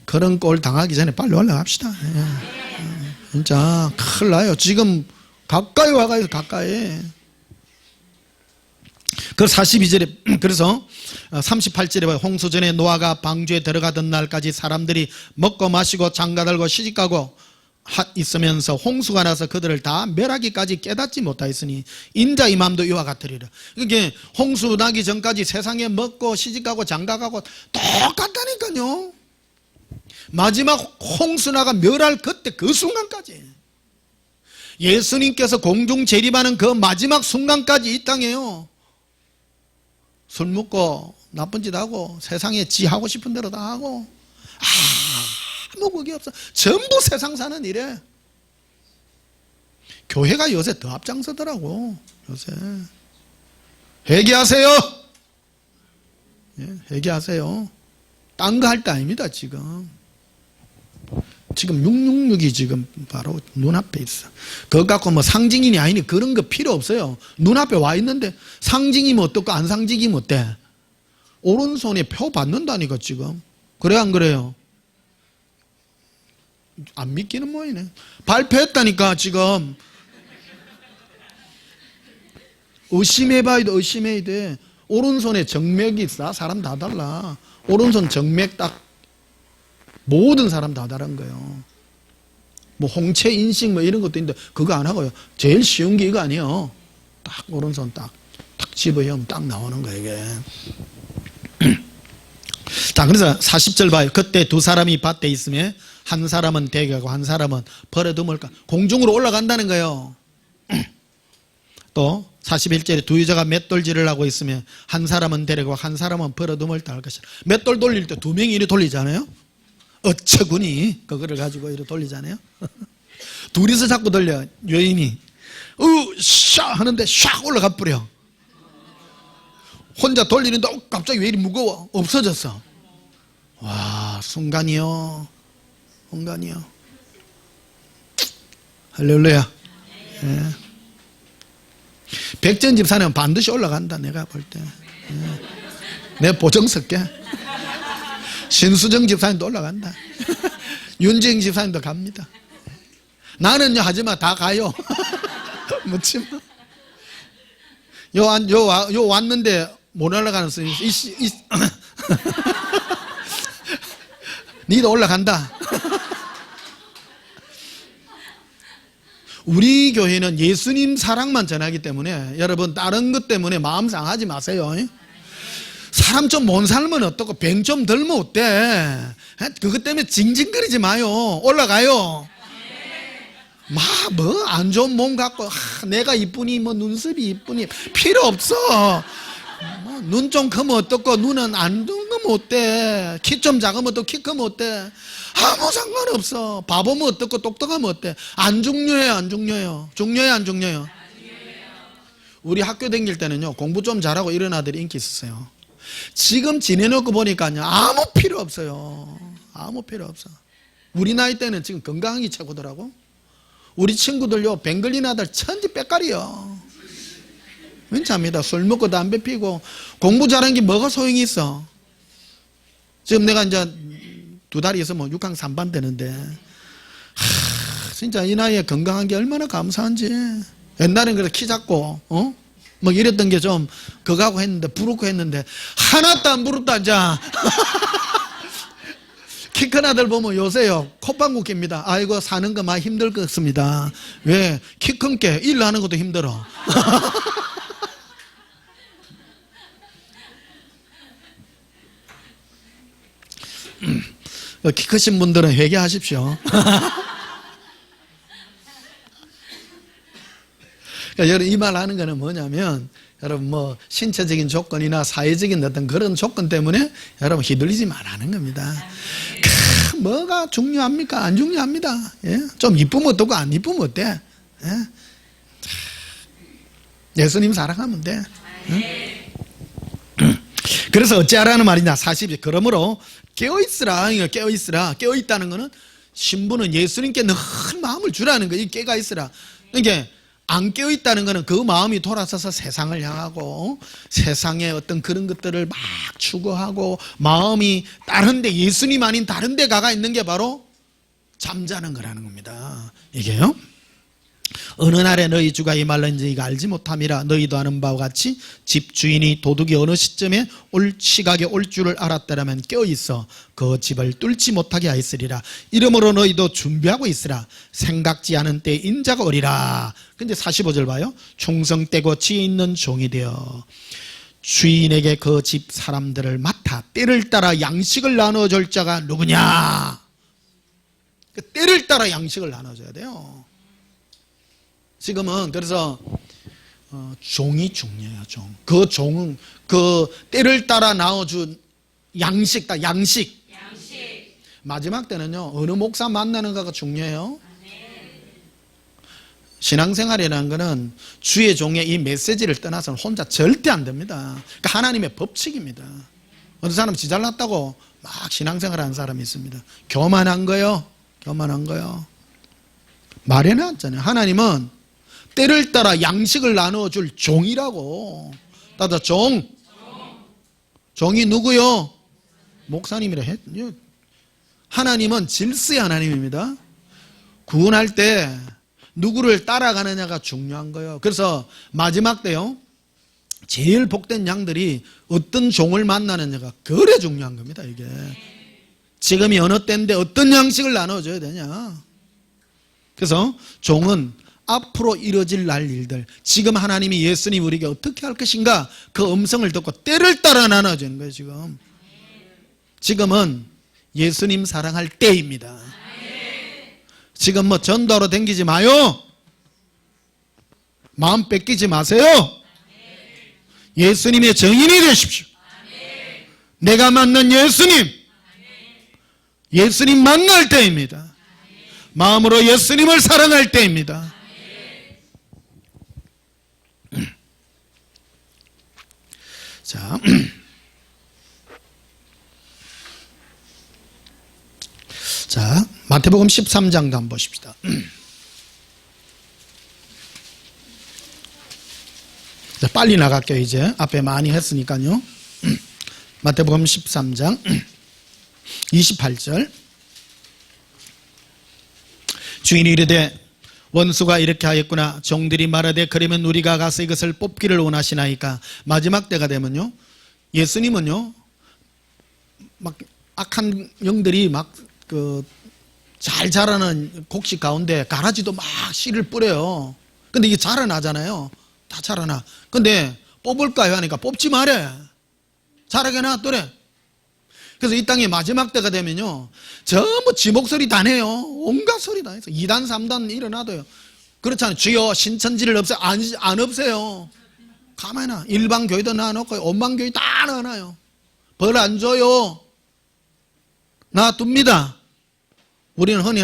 그런 꼴 당하기 전에 빨리 올라갑시다. 진짜 큰일 나요. 지금 가까이 와가지고 가까이. 그 42절에 그래서 38절에 봐요. 홍수전에 노아가 방주에 들어가던 날까지 사람들이 먹고 마시고 장가들고 시집가고 있으면서 홍수가 나서 그들을 다 멸하기까지 깨닫지 못하였으니 인자 이 맘도 이와 같으리라. 그게 홍수 나기 전까지 세상에 먹고 시집가고 장가가고 똑같다니까요. 마지막 홍수나가 멸할 그때 그 순간까지 예수님께서 공중 재림하는 그 마지막 순간까지 이 땅에요. 술 먹고 나쁜 짓 하고 세상에 지 하고 싶은 대로 다 하고 아무 그게 없어. 전부 세상 사는 일에 교회가 요새 더 앞장서더라고. 요새 회개하세요. 회개하세요. 딴 거 할 때 아닙니다 지금. 지금 666이 지금 바로 눈앞에 있어. 그것 갖고 뭐 상징이니 아니니 그런 거 필요 없어요. 눈앞에 와 있는데 상징이면 어떻고 안 상징이면 어때? 오른손에 표 받는다니까 지금. 그래 안 그래요? 안 믿기는 뭐이네. 발표했다니까 지금. 의심해봐야 돼. 의심해야 돼. 오른손에 정맥이 있어. 사람 다 달라. 오른손 정맥 딱 모든 사람 다 다른 거예요. 뭐 홍채 인식 뭐 이런 것도 있는데 그거 안 하고요. 제일 쉬운 게 이거 아니에요. 딱 오른손 딱 집어넣으면 딱 나오는 거예요 이게. 자, 그래서 40절 봐요. 그때 두 사람이 밭에 있으며 한 사람은 대게 하고 한 사람은 버려두물까. 공중으로 올라간다는 거예요. 또 41절에 두 여자가 맷돌질을 하고 있으면 한 사람은 데리고 한 사람은 버려둠을 따를 것이라. 맷돌 돌릴 때 두 명이 이리 돌리잖아요. 어처구니 그거를 가지고 이리 돌리잖아요. 둘이서 자꾸 돌려. 여인이 샤 하는데 샥 올라가 버려. 혼자 돌리는데 갑자기 왜 이리 무거워. 없어졌어. 와, 순간이요. 순간이요. 할렐루야. 예. 백전 집사는 반드시 올라간다 내가 볼 때. 예. 내 보증 쓸게. 신수정 집사님도 올라간다. 윤지영 집사님도 갑니다. 나는요 하지마 다 가요. 묻지마. 요 왔는데 못 올라가는 수는 니도 올라간다. 우리 교회는 예수님 사랑만 전하기 때문에 여러분 다른 것 때문에 마음 상하지 마세요. 사람 좀 못 살면 어떻고 병 좀 덜면 어때? 그것 때문에 징징거리지 마요. 올라가요. 뭐 안 좋은 몸 갖고 내가 이쁘니 뭐 눈썹이 이쁘니 필요 없어. 눈 좀 크면 어떻고 눈은 안 크면 어때? 키 좀 작으면 어떻고 키 크면 어때? 아무 상관없어. 바보면 어떻고 똑똑하면 어때? 안 중요해요 안 중요해요? 중요해요 안 중요해요? 우리 학교 다닐 때는요 공부 좀 잘하고 이런 아들이 인기 있었어요. 지금 지내놓고 보니까요 아무 필요 없어요. 아무 필요 없어. 우리 나이 때는 지금 건강하기 최고더라고. 우리 친구들요 병 걸린 아들 천지백갈이요. 괜찮습니다. 술 먹고 담배 피고 공부 잘한 게 뭐가 소용이 있어. 지금 내가 이제 2달이 있으면 6학 3반 되는데 진짜 이 나이에 건강한 게 얼마나 감사한지. 옛날엔 그래 키 작고 뭐 이랬던 게 좀 그거하고 했는데 부럽고 했는데 하나도 안 부럽다 이제. 키 큰 아들 보면 요새요 콧방구 낍니다. 아이고 사는 거 많이 힘들 것 같습니다. 왜? 키 큰 게 일 하는 것도 힘들어. 키 크신 분들은 회개하십시오. 그러니까 여러분 이 말 하는 거는 뭐냐면 여러분 뭐 신체적인 조건이나 사회적인 어떤 그런 조건 때문에 여러분 휘둘리지 말라는 겁니다. 뭐가 중요합니까? 안 중요합니다. 예? 좀 이쁘면 어떻고 안 이쁘면 어때? 예? 예수님 사랑하면 돼. 예? 그래서 어찌하라는 말이냐 40일 그러므로 깨어있으라. 깨어있으라. 깨어있다는 거는 신부는 예수님께 늘 마음을 주라는 거예요. 깨어있으라. 그러니까 안 깨어있다는 거는 그 마음이 돌아서서 세상을 향하고 세상의 어떤 그런 것들을 막 추구하고 마음이 다른데 예수님 아닌 다른데 가가 있는 게 바로 잠자는 거라는 겁니다. 이게요. 어느 날에 너희 주가 이 말로 너희가 알지 못함이라. 너희도 아는 바와 같이 집주인이 도둑이 어느 시점에 시각에 올 줄을 알았더라면 깨어있어 그 집을 뚫지 못하게 하였으리라. 이러므로 너희도 준비하고 있으라. 생각지 않은 때에 인자가 오리라. 근데 45절 봐요. 충성되고 지혜 있는 종이 되어 주인에게 그 집 사람들을 맡아 때를 따라 양식을 나눠줄 자가 누구냐. 때를 따라 양식을 나눠줘야 돼요. 지금은 그래서 종이 중요해요. 종. 그 종은 그 때를 따라 나눠준 양식. 마지막 때는요 어느 목사 만나는 가가 중요해요. 신앙생활이라는 거는 주의 종의 이 메시지를 떠나서는 혼자 절대 안 됩니다. 그러니까 하나님의 법칙입니다. 어떤 사람 지 잘났다고 막 신앙생활 하는 사람이 있습니다. 교만한 거요. 교만한 거요. 말해놨잖아요. 하나님은 때를 따라 양식을 나눠줄 종이라고. 따다 종. 종이 누구요? 목사님이라 했죠. 하나님은 질서의 하나님입니다. 구원할 때 누구를 따라가느냐가 중요한 거예요. 그래서 마지막 때요, 제일 복된 양들이 어떤 종을 만나느냐가 그래 중요한 겁니다. 이게 지금이 어느 때인데 어떤 양식을 나눠줘야 되냐. 그래서 종은 앞으로 이루어질 날 일들, 지금 하나님이 예수님 우리에게 어떻게 할 것인가, 그 음성을 듣고 때를 따라 나눠주는 거예요. 지금은 예수님 사랑할 때입니다. 지금 뭐 전도하러 댕기지 마요. 마음 뺏기지 마세요. 예수님의 증인이 되십시오. 내가 만난 예수님 만날 때입니다. 마음으로 예수님을 사랑할 때입니다. 자, 마태복음 13장도 한번 보십시다. 자, 빨리 나갈게요. 이제 앞에 많이 했으니까요. 마태복음 13장 28절. 주인이 이르되 원수가 이렇게 하였구나. 종들이 말하되 그러면 우리가 가서 이것을 뽑기를 원하시나이까. 마지막 때가 되면요, 예수님은요, 막 악한 영들이 막 잘 자라는 곡식 가운데 가라지도 막 씨를 뿌려요. 근데 이게 자라나잖아요. 다 자라나. 근데 뽑을까요 하니까 뽑지 말래. 자라게 놔두래. 그래서 이 땅의 마지막 때가 되면요, 전부 지 목소리 다 내요. 온갖 소리 다 해서 2단 3단 일어나도요. 그렇잖아요. 주여 신천지를 없애. 안 없애요. 가만히 놔. 일반교회도 놔놓고 온방교회 다 놔놔요. 벌 안 줘요. 놔둡니다. 우리는 흔히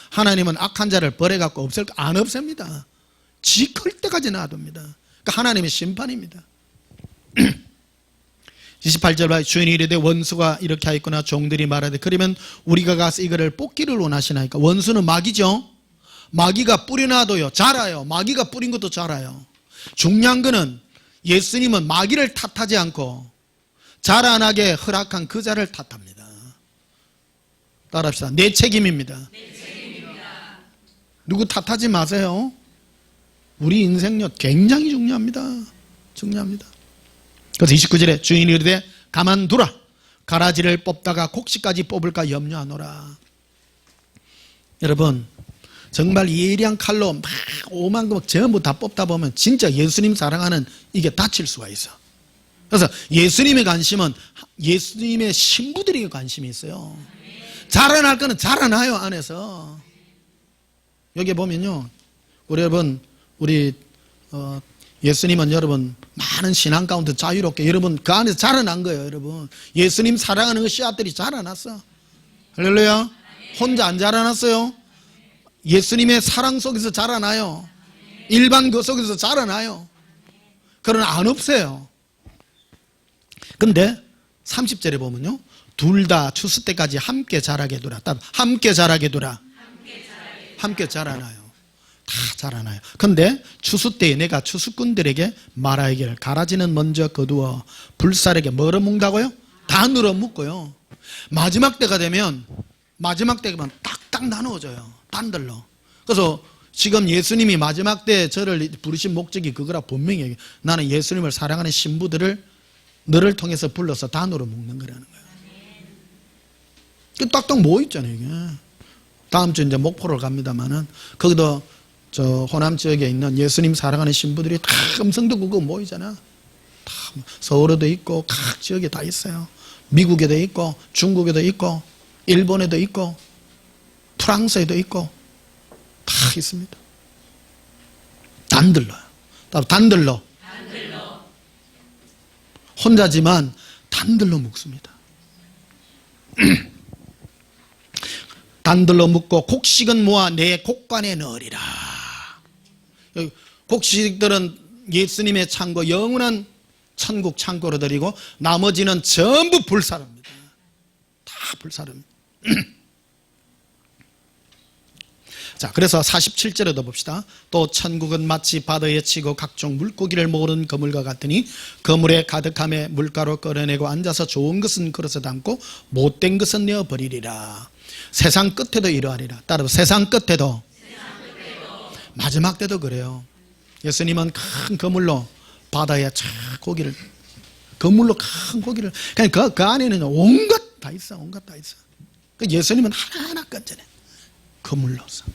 하나님은 악한 자를 벌해갖고 안 없앱니다. 지 클 때까지 놔둡니다. 그러니까 하나님의 심판입니다. 28절 주인이 이르되 원수가 이렇게 하였구나. 종들이 말하되 그러면 우리가 가서 이거를 뽑기를 원하시나이까. 원수는 마귀죠. 마귀가 뿌려놔도요 자라요. 마귀가 뿌린 것도 자라요. 중요한 거는 예수님은 마귀를 탓하지 않고 자라나게 허락한 그 자를 탓합니다. 따라합시다. 내 책임입니다. 누구 탓하지 마세요. 우리 인생요 굉장히 중요합니다. 중요합니다. 그래서 29절에 주인이 이르되 가만두라. 가라지를 뽑다가 곡식까지 뽑을까 염려하노라. 여러분, 정말 예리한 칼로 막 오만 거 전부 다 뽑다 보면 진짜 예수님 사랑하는 이게 다칠 수가 있어. 그래서 예수님의 관심은 예수님의 신부들에게 관심이 있어요. 자라날 거는 자라나요. 안에서 여기 보면요, 우리 여러분, 예수님은 여러분 많은 신앙 가운데 자유롭게 여러분 그 안에서 자라난 거예요. 여러분 예수님 사랑하는 그 씨앗들이 자라났어. 할렐루야. 혼자 안 자라났어요. 예수님의 사랑 속에서 자라나요. 일반 그 속에서 자라나요. 그러나 안 없어요. 근데 30절에 보면요, 둘 다 추수 때까지 함께 자라게 두라. 함께 자라게 두라. 함께 자라나요. 다 자라나요. 근데 추수 때에 내가 추수꾼들에게 말하기를 가라지는 먼저 거두어 불살에게 뭐로 묶다고요? 다 늘어 묶고요. 마지막 때가 되면 딱딱 나누어져요. 단들로. 그래서 지금 예수님이 마지막 때 저를 부르신 목적이 그거라 분명히 얘기해요. 나는 예수님을 사랑하는 신부들을 너를 통해서 불러서 단으로 묶는 거라는 거예요. 딱딱 모여있잖아요. 이게. 다음 주 이제 목포를 갑니다만은 거기도 저 호남 지역에 있는 예수님 사랑하는 신부들이 다 음성도 그거 모이잖아. 다 서울에도 있고 각 지역에 다 있어요. 미국에도 있고 중국에도 있고 일본에도 있고 프랑스에도 있고 다 있습니다. 단들러요. 단들러. 혼자지만 단들러 묶습니다. 단들러 묶고 곡식은 모아 내 곡간에 넣으리라. 곡식들은 예수님의 창고, 영원한 천국 창고로 드리고 나머지는 전부 불사릅니다. 다 불사릅니다. 자, 그래서 47절에도 봅시다. 또 천국은 마치 바다에 치고 각종 물고기를 모으는 그물과 같으니 그물에 가득함에 물가로 끌어내고 앉아서 좋은 것은 그릇에 담고 못된 것은 내어버리리라. 세상 끝에도 이러하리라. 따라서 세상 끝에도 마지막 때도 그래요. 예수님은 큰 그물로 바다에 쫙 고기를, 그물로 큰 고기를, 그러니까 그 안에는 온갖 다 있어. 온갖 다 있어. 예수님은 하나하나 건져내. 그물로서.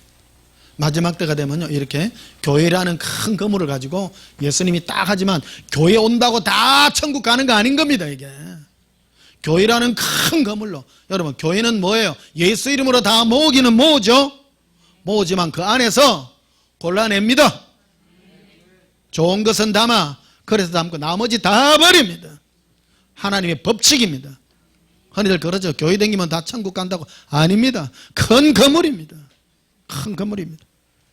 마지막 때가 되면요, 이렇게 교회라는 큰 그물을 가지고 예수님이 딱 하지만 교회 온다고 다 천국 가는 거 아닌 겁니다, 이게. 교회라는 큰 그물로. 여러분, 교회는 뭐예요? 예수 이름으로 다 모으기는 모으죠? 모으지만 그 안에서 골라냅니다. 좋은 것은 담아, 그래서 담고 나머지 다 버립니다. 하나님의 법칙입니다. 흔히들 그러죠. 교회 다니면 다 천국 간다고. 아닙니다. 큰 그물입니다. 큰 그물입니다.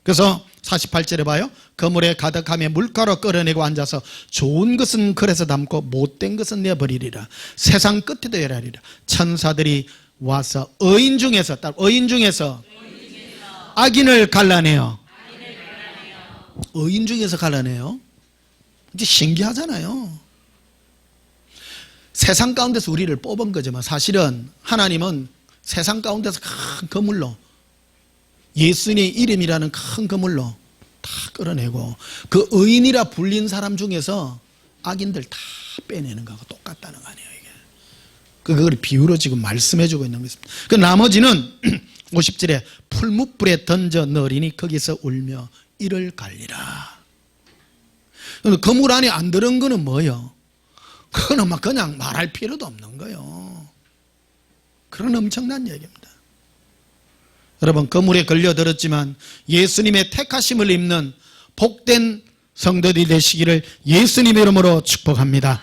그래서 48절에 봐요. 그물에 가득함에 물가로 끌어내고 앉아서 좋은 것은 그래서 담고 못된 것은 내버리리라. 세상 끝에도 열하리라. 천사들이 와서 의인 중에서 악인을 갈라내요. 의인 중에서 갈라내요. 이제 신기하잖아요. 세상 가운데서 우리를 뽑은 거지만 사실은 하나님은 세상 가운데서 큰 그물로, 예수님의 이름이라는 큰 그물로 다 끌어내고 그 의인이라 불린 사람 중에서 악인들 다 빼내는 거하고 똑같다는 거 아니에요, 이게. 그걸 비유로 지금 말씀해 주고 있는 것입니다. 그 나머지는 50절에 풀무불에 던져 넣으리니 거기서 울며 이를 갈리라. 그물 안에 안 들은 거는 뭐예요? 그거는 막 그냥 말할 필요도 없는 거예요. 그런 엄청난 얘기입니다. 여러분, 그물에 걸려들었지만 예수님의 택하심을 입는 복된 성도들이 되시기를 예수님의 이름으로 축복합니다.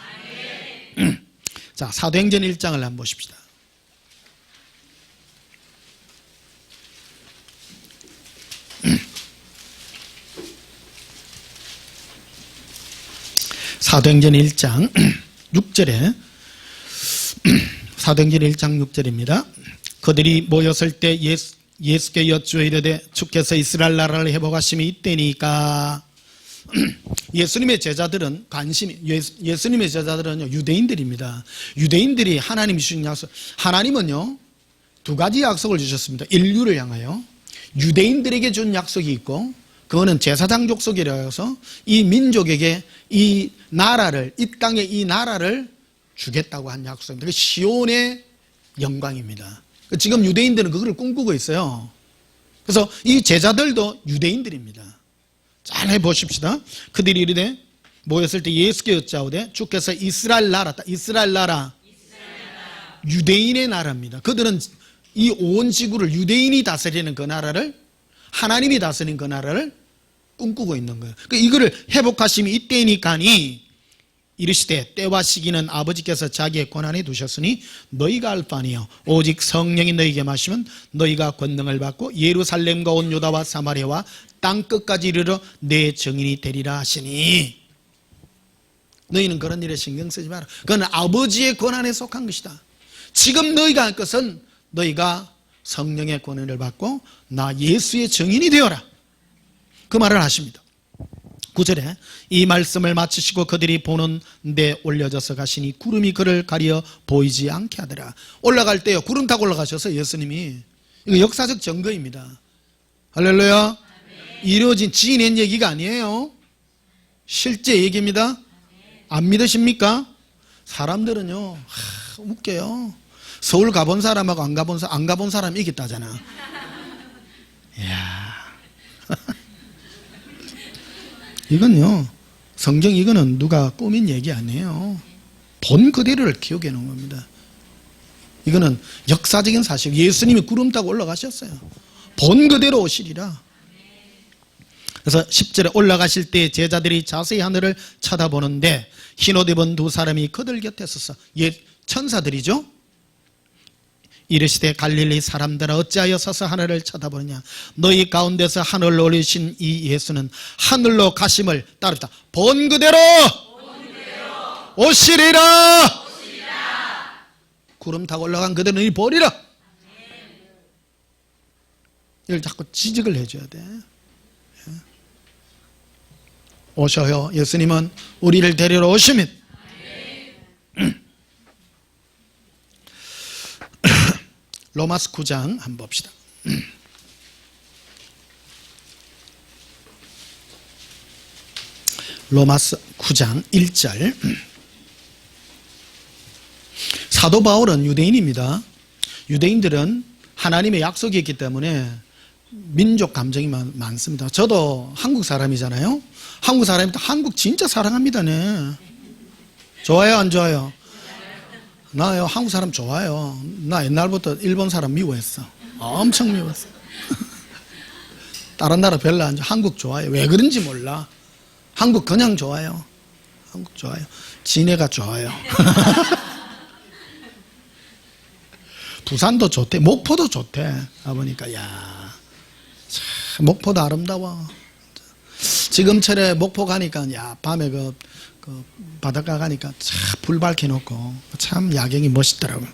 자, 사도행전 1장을 한번 보십시다. 사도행전 1장 6절에 사도행전 1장 6절입니다. 그들이 모였을 때 예수께 여쭈어 이르되 주께서 이스라엘 나라를 회복하심이 이때니까. 예수님의 제자들은 예수님의 제자들은요, 유대인들입니다. 유대인들이 하나님이 주신 약속, 하나님은요 두 가지 약속을 주셨습니다. 인류를 향하여 유대인들에게 준 약속이 있고, 그거는 제사장 족속이라 해서 이 민족에게 이 나라를, 이 땅에 이 나라를 주겠다고 한 약속입니다. 시온의 영광입니다. 지금 유대인들은 그걸 꿈꾸고 있어요. 그래서 이 제자들도 유대인들입니다. 잘 해보십시다. 그들이 이르되 모였을 때 예수께 여짜오되 주께서 이스라엘 나라, 유대인의 나라입니다. 그들은 이 온 지구를 유대인이 다스리는 그 나라를, 하나님이 다스리는 그 나라를 꿈꾸고 있는 거예요. 이거를 회복하심이 이때니까니 이르시되 때와 시기는 아버지께서 자기의 권한에 두셨으니 너희가 알 바 아니요 오직 성령이 너희에게 마시면 너희가 권능을 받고 예루살렘과 온 유다와 사마리아와 땅 끝까지 이르러 내 증인이 되리라 하시니. 너희는 그런 일에 신경 쓰지 마라. 그건 아버지의 권한에 속한 것이다. 지금 너희가 할 것은 너희가 성령의 권한을 받고 나 예수의 증인이 되어라. 그 말을 하십니다. 9절에 이 말씀을 마치시고 그들이 보는 데 올려져서 가시니 구름이 그를 가려 보이지 않게 하더라. 올라갈 때요, 구름 타고 올라가셔서 예수님이, 이거 역사적 증거입니다. 할렐루야. 이루어진 지어낸 얘기가 아니에요. 실제 얘기입니다. 안 믿으십니까? 사람들은요 웃겨요. 서울 가본 사람하고 안 가본 사람이 이겼다잖아. 이야. 이건요, 성경 이거는 누가 꾸민 얘기 아니에요. 본 그대로를 기억해 놓은 겁니다. 이거는 역사적인 사실. 예수님이 구름 타고 올라가셨어요. 본 그대로 오시리라. 그래서 10절에 올라가실 때 제자들이 자세히 하늘을 쳐다보는데 흰옷 입은 두 사람이 그들 곁에 섰어. 천사들이죠. 이르시되 갈릴리 사람들아 어찌하여 서서 하늘을 쳐다보느냐. 너희 가운데서 하늘로 올리신 이 예수는 하늘로 가심을 따릅니다. 본 그대로 오시리라. 구름 타고 올라간 그대로 너희 보리라. 이걸 자꾸 지적을 해줘야 돼. 오셔요. 예수님은 우리를 데리러 오시면 로마서 9장 한번 봅시다. 로마서 9장 1절. 사도 바울은 유대인입니다. 유대인들은 하나님의 약속이 있기 때문에 민족 감정이 많습니다. 저도 한국 사람이잖아요. 한국 사람이니까 한국 진짜 사랑합니다. 네. 좋아요, 안 좋아요? 나요, 한국 사람 좋아요. 나 옛날부터 일본 사람 미워했어. 엄청 미워했어. 다른 나라 별로 안 좋아. 한국 좋아요. 왜 그런지 몰라. 한국 그냥 좋아요. 한국 좋아요. 진해가 좋아요. 부산도 좋대. 목포도 좋대. 가보니까, 야, 참, 목포도 아름다워. 지금철에 목포 가니까, 야, 밤에 그 바닷가 가니까 참 불 밝혀놓고 참 야경이 멋있더라고요.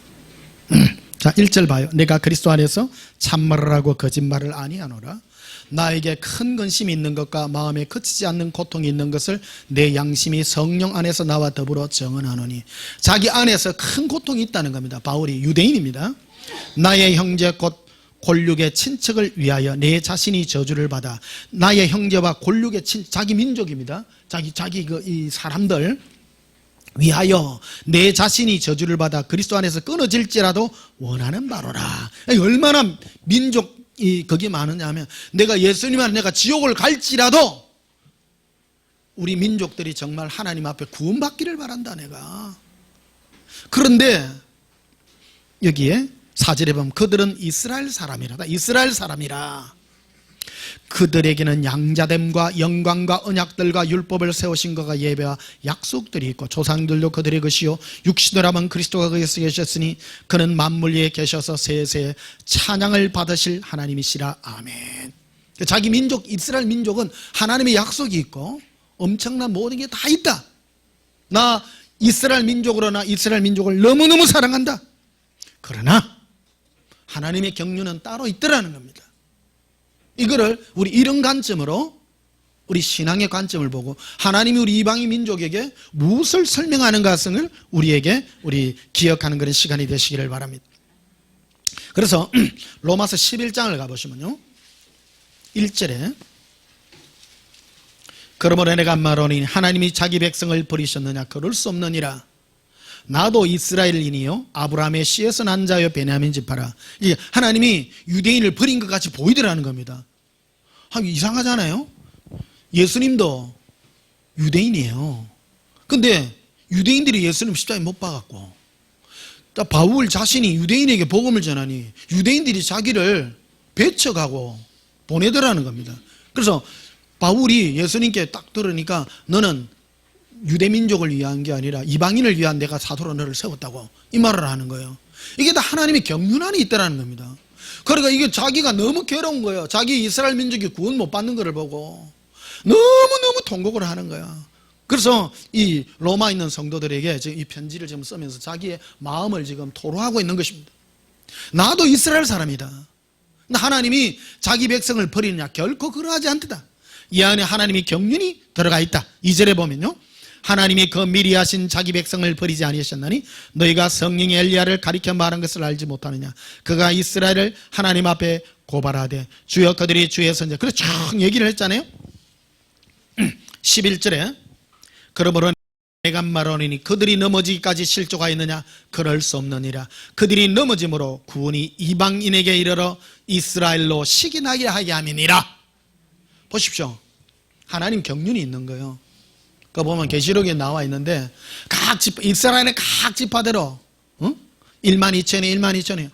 자, 1절 봐요. 내가 그리스도 안에서 참말을 하고 거짓말을 아니하노라. 나에게 큰 근심이 있는 것과 마음에 그치지 않는 고통이 있는 것을 내 양심이 성령 안에서 나와 더불어 정언하노니. 자기 안에서 큰 고통이 있다는 겁니다. 바울이 유대인입니다. 나의 형제 곧 골육의 친척을 위하여 내 자신이 저주를 받아. 나의 형제와 골육의 자기 민족입니다. 자기 이 사람들 위하여 내 자신이 저주를 받아 그리스도 안에서 끊어질지라도 원하는 바로라. 얼마나 민족이 거기에 많으냐 하면, 내가 예수님 안에 내가 지옥을 갈지라도 우리 민족들이 정말 하나님 앞에 구원받기를 바란다 내가. 그런데 여기에 4절에 보면 그들은 이스라엘 사람이라다. 이스라엘 사람이라. 그들에게는 양자됨과 영광과 언약들과 율법을 세우신 것과 예배와 약속들이 있고 조상들도 그들의 것이요 육신을 하면 그리스도가 그에서 계셨으니 그는 만물 위에 계셔서 세세 찬양을 받으실 하나님이시라. 아멘. 자기 민족 이스라엘 민족은 하나님의 약속이 있고 엄청난 모든 게 다 있다. 나 이스라엘 민족으로나 이스라엘 민족을 너무너무 사랑한다. 그러나 하나님의 경륜은 따로 있더라는 겁니다. 이거를 우리 이런 관점으로, 우리 신앙의 관점을 보고 하나님이 우리 이방인 민족에게 무엇을 설명하는 것을 우리 기억하는 그런 시간이 되시기를 바랍니다. 그래서 로마서 11장을 가보시면요, 1절에 그러므로 내가 말하노니 하나님이 자기 백성을 버리셨느냐? 그럴 수 없느니라. 나도 이스라엘인이요 아브라함의 씨에서 난 자여 베냐민 지파라. 이게 하나님이 유대인을 버린 것 같이 보이더라는 겁니다. 이상하잖아요. 예수님도 유대인이에요. 근데 유대인들이 예수님 십자가에 못 박았고, 바울 자신이 유대인에게 복음을 전하니 유대인들이 자기를 배척하고 보내더라는 겁니다. 그래서 바울이 예수님께 딱 들으니까 너는 유대민족을 위한 게 아니라 이방인을 위한 내가 사도로 너를 세웠다고 이 말을 하는 거예요. 이게 다 하나님의 경륜 안에 있다는 겁니다. 그러니까 이게 자기가 너무 괴로운 거예요. 자기 이스라엘 민족이 구원 못 받는 것을 보고 너무너무 통곡을 하는 거야. 그래서 이 로마에 있는 성도들에게 지금 이 편지를 지금 쓰면서 자기의 마음을 지금 토로하고 있는 것입니다. 나도 이스라엘 사람이다. 하나님이 자기 백성을 버리느냐? 결코 그러하지 않다. 이 안에 하나님의 경륜이 들어가 있다. 2절에 보면요, 하나님이 그 미리 하신 자기 백성을 버리지 아니하셨나니 너희가 성령의 엘리야를 가리켜 말한 것을 알지 못하느냐? 그가 이스라엘을 하나님 앞에 고발하되 주여 그들이 주의 선자. 그래서 쭉 얘기를 했잖아요. 11절에 그러므로 내가 말하노니 그들이 넘어지기까지 실족하였느냐? 그럴 수 없느니라. 그들이 넘어짐으로 구원이 이방인에게 이르러 이스라엘로 시기나게 하게 함이니라. 보십시오. 하나님 경륜이 있는 거예요. 그거 보면 계시록에 나와 있는데 이스라엘의 각 지파대로 1만 2천이 1만 2천이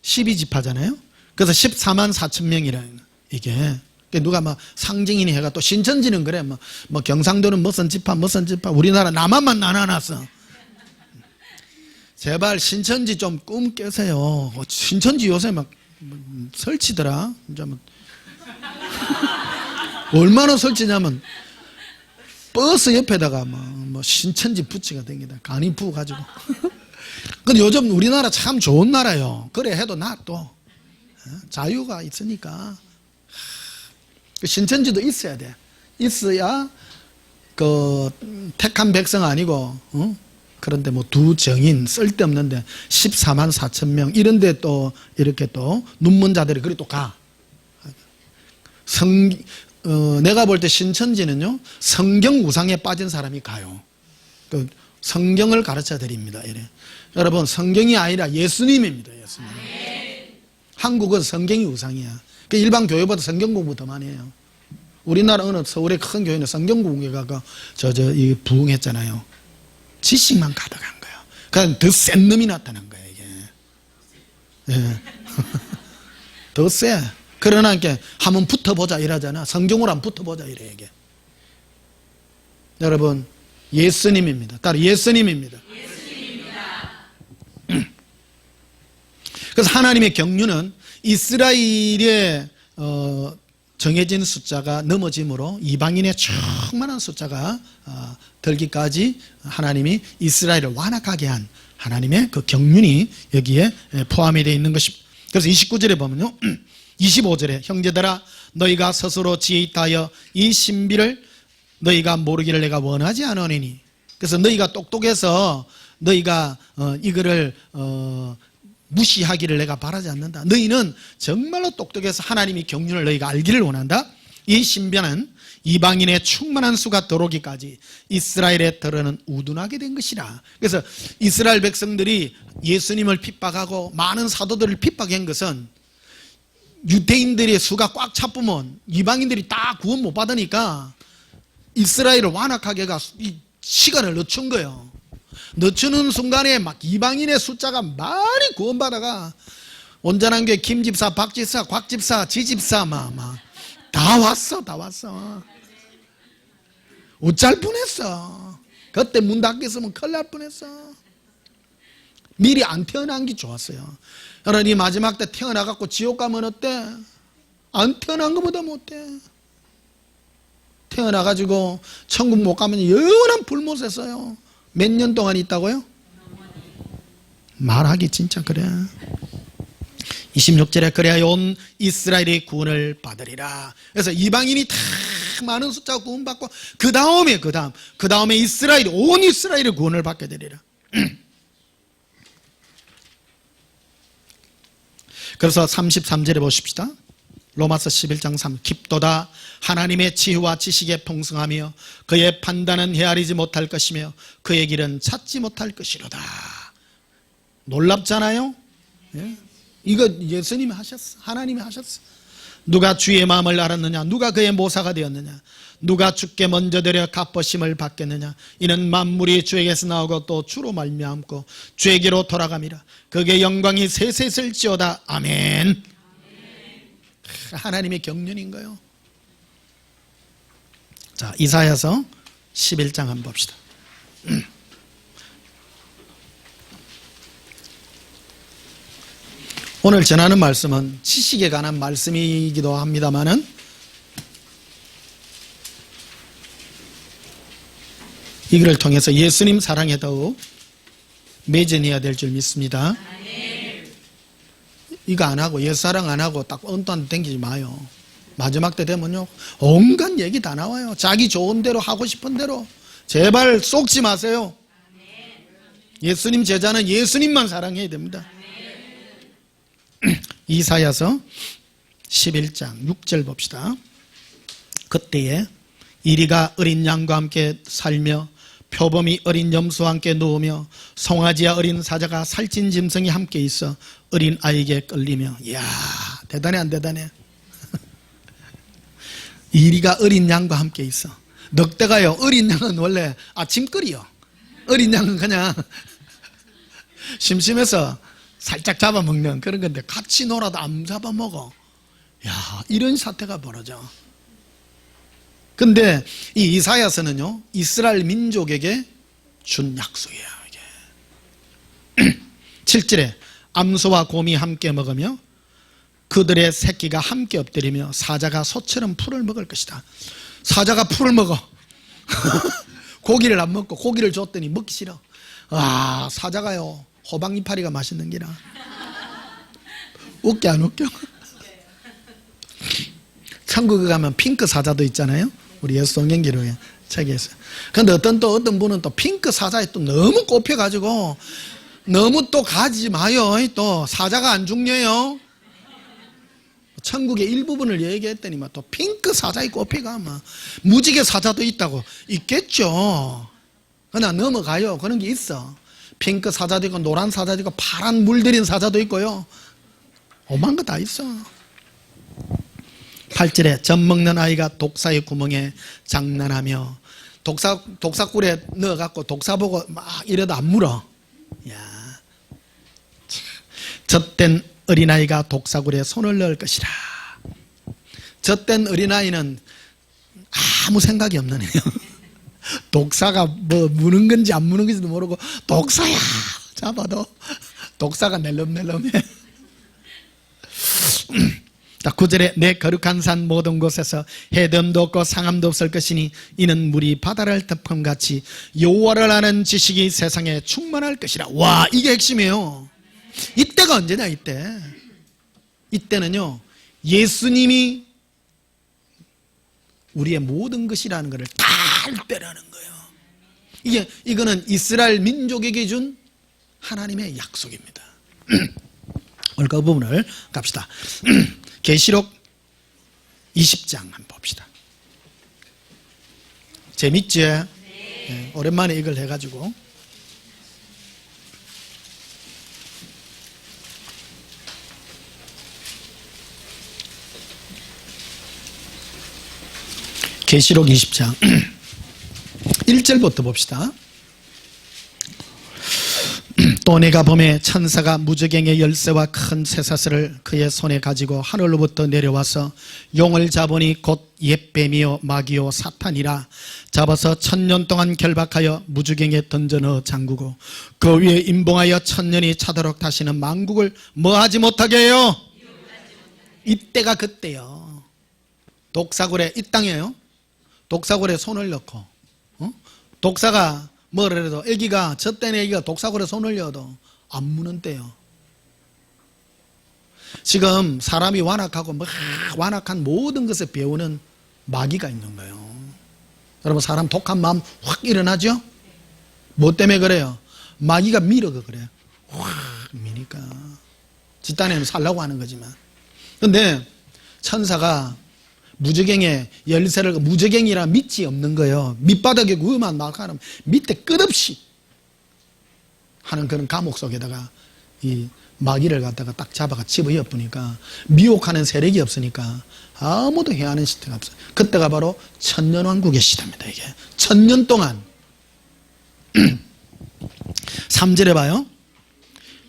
12지파잖아요. 그래서 14만 4천 명이라는 이게 누가 막 상징이니 해가 또 신천지는 그래 뭐 경상도는 무슨 지파 우리나라 남한만 나눠놨어. 제발 신천지 좀 꿈 깨세요. 신천지 요새 막 설치더라. 진짜 뭐 얼마나 설치냐면 버스 옆에다가 뭐 신천지 부치가 댕기다 간이 부어가지고. 근데 요즘 우리나라 참 좋은 나라요. 그래 해도 나 또 자유가 있으니까. 신천지도 있어야 돼. 있어야 그 택한 백성 아니고, 그런데 뭐 두 정인 쓸데없는데 14만 4천 명 이런데 또 이렇게 또 눈먼자들이 그리 또 가. 내가 볼 때 신천지는요 성경 우상에 빠진 사람이 가요. 그 성경을 가르쳐 드립니다. 이래. 여러분 성경이 아니라 예수님입니다. 예수님. 한국은 성경이 우상이야. 그 일반 교회보다 성경 공부 더 많이 해요. 우리나라 어느 서울의 큰 교회는 성경 공부가 이 부흥했잖아요. 지식만 가득한 거예요. 그러니까 더 센 놈이 나타난 거예요, 이게. 예. 더 세. 그러나 이렇게 한번 붙어보자 이러잖아. 성경으로 한번 붙어보자 이래, 이게. 여러분, 예수님입니다. 따로 예수님입니다. 그래서 하나님의 경륜은 이스라엘의 정해진 숫자가 넘어짐으로 이방인의 충만한 숫자가 들기까지 하나님이 이스라엘을 완악하게 한 하나님의 그 경륜이 여기에 포함이 되어 있는 것입니다. 그래서 29절에 보면요, 25절에 형제들아 너희가 스스로 지혜 있다 하여 이 신비를 너희가 모르기를 내가 원하지 않으니. 그래서 너희가 똑똑해서 너희가 이거를 무시하기를 내가 바라지 않는다. 너희는 정말로 똑똑해서 하나님의 경륜을 너희가 알기를 원한다. 이 신비는 이방인의 충만한 수가 들어오기까지 이스라엘의 들어는 우둔하게 된 것이라. 그래서 이스라엘 백성들이 예수님을 핍박하고 많은 사도들을 핍박한 것은 유대인들의 수가 꽉 차쁘면 이방인들이 다 구원 못 받으니까 이스라엘을 완악하게 해가 시간을 늦춘 거예요. 늦추는 순간에 막 이방인의 숫자가 많이 구원받아가 온전한 교회 김집사, 박집사, 곽집사, 지집사 다 왔어. 어쩔 뻔했어. 그때 문 닫혔으면 큰일 날 뻔했어. 미리 안 태어난 게 좋았어요. 여러분 이 마지막 때 태어나갖고 지옥 가면 어때? 안 태어난 것보다 못해. 태어나가지고 천국 못 가면 영원한 불못에 써요. 몇 년 동안 있다고요? 말하기 진짜 그래. 26절에 그래야 온 이스라엘이 구원을 받으리라. 그래서 이방인이 다 많은 숫자가 구원받고 그 다음에 이스라엘이 온 이스라엘이 구원을 받게 되리라. 그래서 33절에 보십시다. 로마서 11장 3 깊도다 하나님의 지혜와 지식에 풍성하며 그의 판단은 헤아리지 못할 것이며 그의 길은 찾지 못할 것이로다. 놀랍잖아요. 예? 이거 예수님이 하셨어. 하나님이 하셨어. 누가 주의 마음을 알았느냐? 누가 그의 모사가 되었느냐? 누가 주께 먼저 드려 갚으심을 받겠느냐? 이는 만물이 주에게서 나오고 또 주로 말미암고 주에게로 돌아감이라. 그의 영광이 세세쓸지어다. 아멘. 하나님의 경륜인 거예요. 자, 이사야서 11장 한번 봅시다. 오늘 전하는 말씀은 지식에 관한 말씀이기도 합니다만은 이걸 통해서 예수님 사랑에 더욱 매진해야 될 줄 믿습니다. 이거 안 하고 예수 사랑 안 하고 딱 언뜻 댕기지 마요. 마지막 때 되면요 온갖 얘기 다 나와요. 자기 좋은 대로 하고 싶은 대로. 제발 속지 마세요. 예수님 제자는 예수님만 사랑해야 됩니다. 이사야서 11장 6절 봅시다. 그때에 이리가 어린 양과 함께 살며 표범이 어린 염소와 함께 누우며 송아지와 어린 사자가 살찐 짐승이 함께 있어 어린 아이에게 끌리며. 이야, 대단해 안 대단해? 이리가 어린 양과 함께 있어. 넉대가요, 어린 양은 원래 아침거리요. 어린 양은 그냥 심심해서 살짝 잡아먹는 그런 건데 같이 놀아도 안 잡아먹어. 야, 이런 사태가 벌어져. 근데 이 이사야서는요 이스라엘 민족에게 준 약속이에요. 이게 7절에 암소와 곰이 함께 먹으며 그들의 새끼가 함께 엎드리며 사자가 소처럼 풀을 먹을 것이다. 사자가 풀을 먹어. 고기를 안 먹고 고기를 줬더니 먹기 싫어. 아, 사자가요 호박 이파리가 맛있는 기라. 웃겨 안 웃겨? 천국에 가면 핑크 사자도 있잖아요. 우리 예수 성경기록에 책에 있어요. 근데 어떤 분은 또 핑크 사자에 또 너무 꼽혀가지고 너무 또 가지 마요. 또 사자가 안 중요해요. 천국의 일부분을 얘기했더니 또 핑크 사자에 꼽혀가 무지개 사자도 있다고. 있겠죠. 그러나 넘어가요. 그런 게 있어. 핑크 사자도 있고 노란 사자도 있고 파란 물들인 사자도 있고요. 오만 거 다 있어. 8절에 젖 먹는 아이가 독사의 구멍에 장난하며 독사꿀에 넣어갖고 독사 보고 막 이래도 안 물어. 야, 젖된 어린아이가 독사꿀에 손을 넣을 것이라. 젖된 어린아이는 아무 생각이 없는 애요. 독사가 뭐 무는 건지 안 무는 건지도 모르고 독사야 잡아도 독사가 낼름낼름해. 자, 9절에 내 거룩한 산 모든 곳에서 해됨도 없고 상함도 없을 것이니 이는 물이 바다를 덮음같이 여호와를 아는 지식이 세상에 충만할 것이라. 와, 이게 핵심이에요. 이때가 언제냐? 이때는요 예수님이 우리의 모든 것이라는 것을 다 알 때라는 거예요. 이거는 이스라엘 민족에게 준 하나님의 약속입니다. 오늘 그 부분을 갑시다. 계시록 20장 한번 봅시다. 재밌지? 네, 오랜만에 이걸 해가지고. 계시록 20장 1절부터 봅시다. 또 내가 보매 천사가 무저갱의 열쇠와 큰 쇠사슬을 그의 손에 가지고 하늘로부터 내려와서 용을 잡으니 곧 옛뱀이요 마귀요 사탄이라. 잡아서 1000년 동안 결박하여 무저갱에 던져 넣어 잠그고 그 위에 임봉하여 1000년이 차도록 다시는 만국을 뭐하지 못하게 해요. 이때가 그때요. 독사굴에 이 땅이에요. 독사굴에 손을 넣고 독사가 뭐래도 애기가 젖된 애기가 독사굴에 손을 넣어도 안 무는 때요. 지금 사람이 완악하고 막 완악한 모든 것을 배우는 마귀가 있는 거예요. 여러분 사람 독한 마음 확 일어나죠? 뭐 때문에 그래요? 마귀가 밀어가 그래요. 확 미니까 지 딴에는 살라고 하는 거지만. 근데 천사가 무저갱의 열쇠를 무저갱이라 밑이 없는 거예요. 밑바닥에 그만 막 하는 밑에 끝없이 하는 그런 감옥 속에다가 이 마귀를 갖다가 딱 잡아가 집어넣어 보니까 미혹하는 세력이 없으니까 아무도 해하는 시대가 없어요. 그때가 바로 천년왕국의 시대입니다. 이게 1000년 동안 3절에 봐요.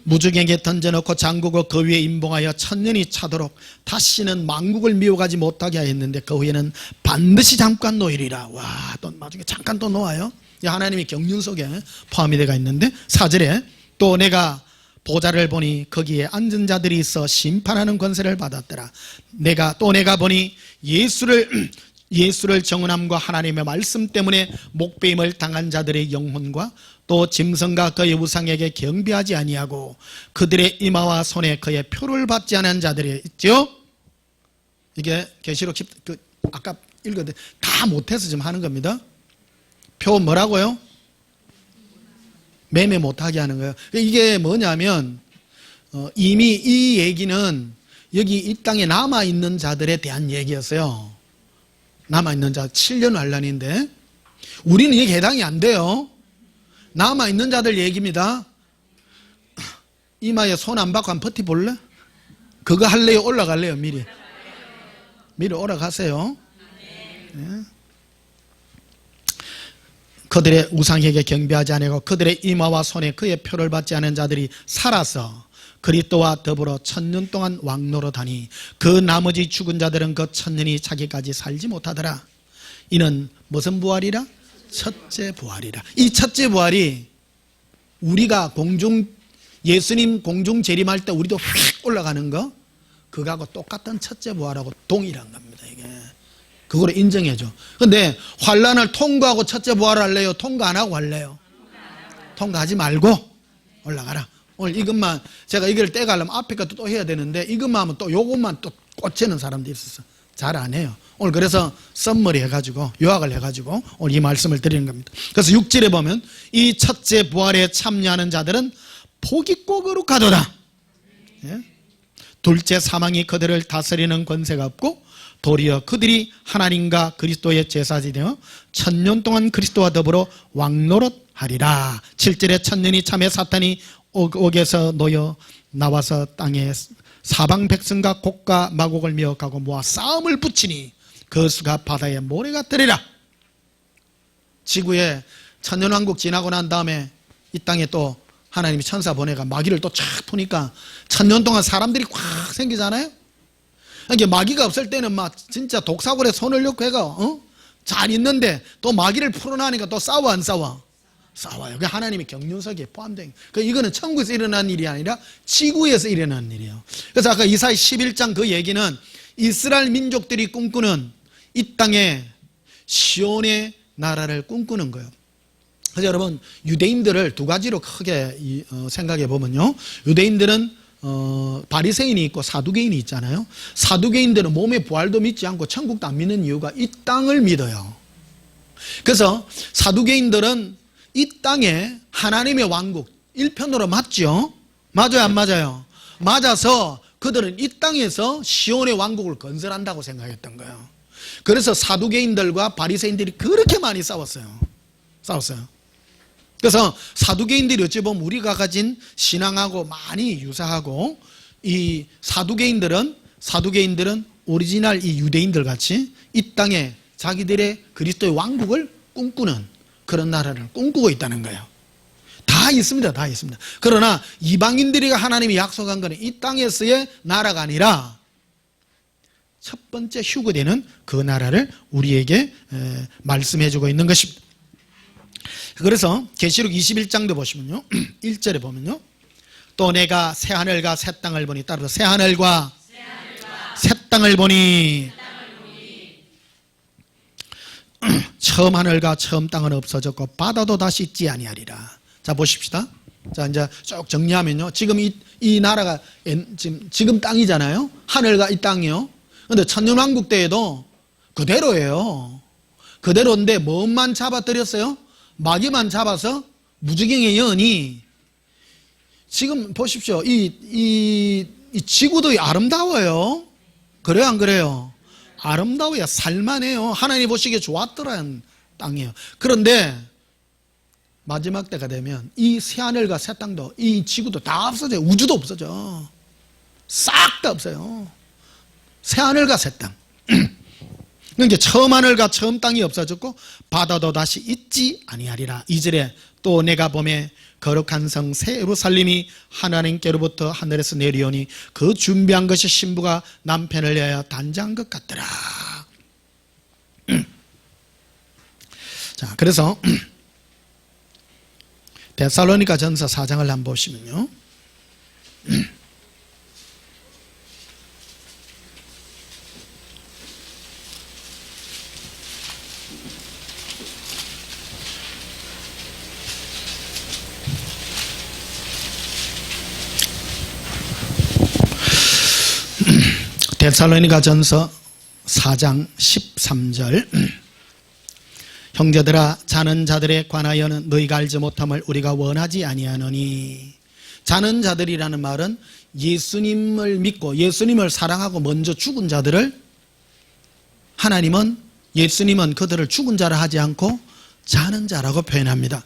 무저갱에 던져놓고 잠그고 그 위에 임봉하여 1000년이 차도록 다시는 만국을 미혹하지 못하게 하였는데 그 후에는 반드시 잠깐 놓이리라. 와, 또 나중에 잠깐 또 놓아요. 하나님의 경륜 속에 포함이 되어 있는데 4절에 또 내가 보좌를 보니 거기에 앉은 자들이 있어 심판하는 권세를 받았더라. 내가 보니 예수를 정언함과 하나님의 말씀 때문에 목배임을 당한 자들의 영혼과 또 짐승과 그의 우상에게 경배하지 아니하고 그들의 이마와 손에 그의 표를 받지 않은 자들이 있죠. 이게 계시록 10 아까 읽었는데 다 못해서 지금 하는 겁니다. 표 뭐라고요? 매매 못하게 하는 거예요. 이게 뭐냐면 이미 이 얘기는 여기 이 땅에 남아있는 자들에 대한 얘기였어요. 남아있는 자 7년 환란인데 우리는 이게 해당이 안 돼요. 남아있는 자들 얘기입니다. 이마에 손 안 받고 한 버티 볼래? 그거 할래요? 올라갈래요? 미리 올라가세요. 네. 그들의 우상에게 경배하지 아니하고 그들의 이마와 손에 그의 표를 받지 않은 자들이 살아서 그리스도와 더불어 1000년 동안 왕노릇하니 그 나머지 죽은 자들은 그 1000년이 자기까지 살지 못하더라. 이는 무슨 부활이라? 첫째 부활이라. 이 첫째 부활이 우리가 예수님 공중 재림할 때 우리도 휙 올라가는 거 그거하고 똑같은 첫째 부활하고 동일한 겁니다. 이게 그거를 인정해줘. 근데 환란을 통과하고 첫째 부활을 할래요? 통과 안 하고 할래요? 통과하지 말고 올라가라. 오늘 이것만 제가 이걸 떼가려면 앞에 것도 또 해야 되는데 이것만 하면 또 요것만 또 꽂히는 사람들이 있어서 잘 안 해요. 오늘 그래서 썸머리 해가지고 요약을 해가지고 오늘 이 말씀을 드리는 겁니다. 그래서 6절에 보면 이 첫째 부활에 참여하는 자들은 복이 있고 거룩하도다. 예? 둘째 사망이 그들을 다스리는 권세가 없고 도리어 그들이 하나님과 그리스도의 제사지 되어 천년 동안 그리스도와 더불어 왕노릇하리라. 7절에 천년이 참에 사탄이 옥에서 놓여 나와서 땅에 사방 백성과 곡과 마곡을 미혹하고 모아 싸움을 붙이니 그 수가 바다의 모래가 되리라. 지구에 천년왕국 지나고 난 다음에 이 땅에 또 하나님이 천사 보내가 마귀를 또 쫙 푸니까 천년 동안 사람들이 확 생기잖아요. 이게 마귀가 없을 때는 막 진짜 독사골에 손을 넣고 해가 잘 있는데 또 마귀를 풀어나니까 또 싸워 안 싸워? 싸워요. 그 하나님의 경륜석에 포함된. 그 이거는 천국에서 일어난 일이 아니라 지구에서 일어난 일이에요. 그래서 아까 이사야 11장 그 얘기는 이스라엘 민족들이 꿈꾸는 이 땅에 시온의 나라를 꿈꾸는 거예요. 그래서 여러분 유대인들을 두 가지로 크게 생각해 보면요. 유대인들은 바리새인이 있고 사두개인이 있잖아요. 사두개인들은 몸의 부활도 믿지 않고 천국도 안 믿는 이유가 이 땅을 믿어요. 그래서 사두개인들은 이 땅에 하나님의 왕국 1편으로 맞죠? 맞아요 안 맞아요? 맞아서 그들은 이 땅에서 시온의 왕국을 건설한다고 생각했던 거예요. 그래서 사두개인들과 바리새인들이 그렇게 많이 싸웠어요. 그래서 사두개인들이 어찌 보면 우리가 가진 신앙하고 많이 유사하고 이 사두개인들은 오리지널 이 유대인들 같이 이 땅에 자기들의 그리스도의 왕국을 꿈꾸는 그런 나라를 꿈꾸고 있다는 거예요. 다 있습니다. 그러나 이방인들이 하나님이 약속한 것은 이 땅에서의 나라가 아니라 첫 번째 휴거되는 그 나라를 우리에게 말씀해주고 있는 것입니다. 그래서 계시록 21장도 보시면요 1절에 보면요 또 내가 새하늘과 새 땅을 보니 따라서 새하늘과 새 땅을 보니 처음 하늘과 처음 땅은 없어졌고 바다도 다시 있지 아니하리라. 자 보십시다. 자 이제 쭉 정리하면요 지금 이 나라가 지금 땅이잖아요. 하늘과 이 땅이요. 근데 천년왕국 때에도 그대로예요. 그대로인데 뭐만 잡아뜨렸어요? 마귀만 잡아서 무지경의 여인이 지금 보십시오. 이 지구도 아름다워요. 그래요 안 그래요? 아름다워야 살만해요. 하나님 보시기에 좋았더란 땅이에요. 그런데 마지막 때가 되면 이 새하늘과 새 땅도 이 지구도 다 없어져요. 우주도 없어져. 싹 다 없어요. 새하늘과 새 땅. 그러니까 처음 하늘과 처음 땅이 없어졌고 바다도 다시 있지 아니하리라. 2절에 또 내가 보매 거룩한 성 새 예루살렘이 하나님께로부터 하늘에서 내려오니 그 준비한 것이 신부가 남편을 위하여 단장한 것 같더라. 자 그래서 데살로니가 전서 4장을 한번 보시면요 데살로니가 전서 4장 13절 형제들아 자는 자들에 관하여는 너희가 알지 못함을 우리가 원하지 아니하노니. 자는 자들이라는 말은 예수님을 믿고 예수님을 사랑하고 먼저 죽은 자들을 예수님은 그들을 죽은 자라 하지 않고 자는 자라고 표현합니다.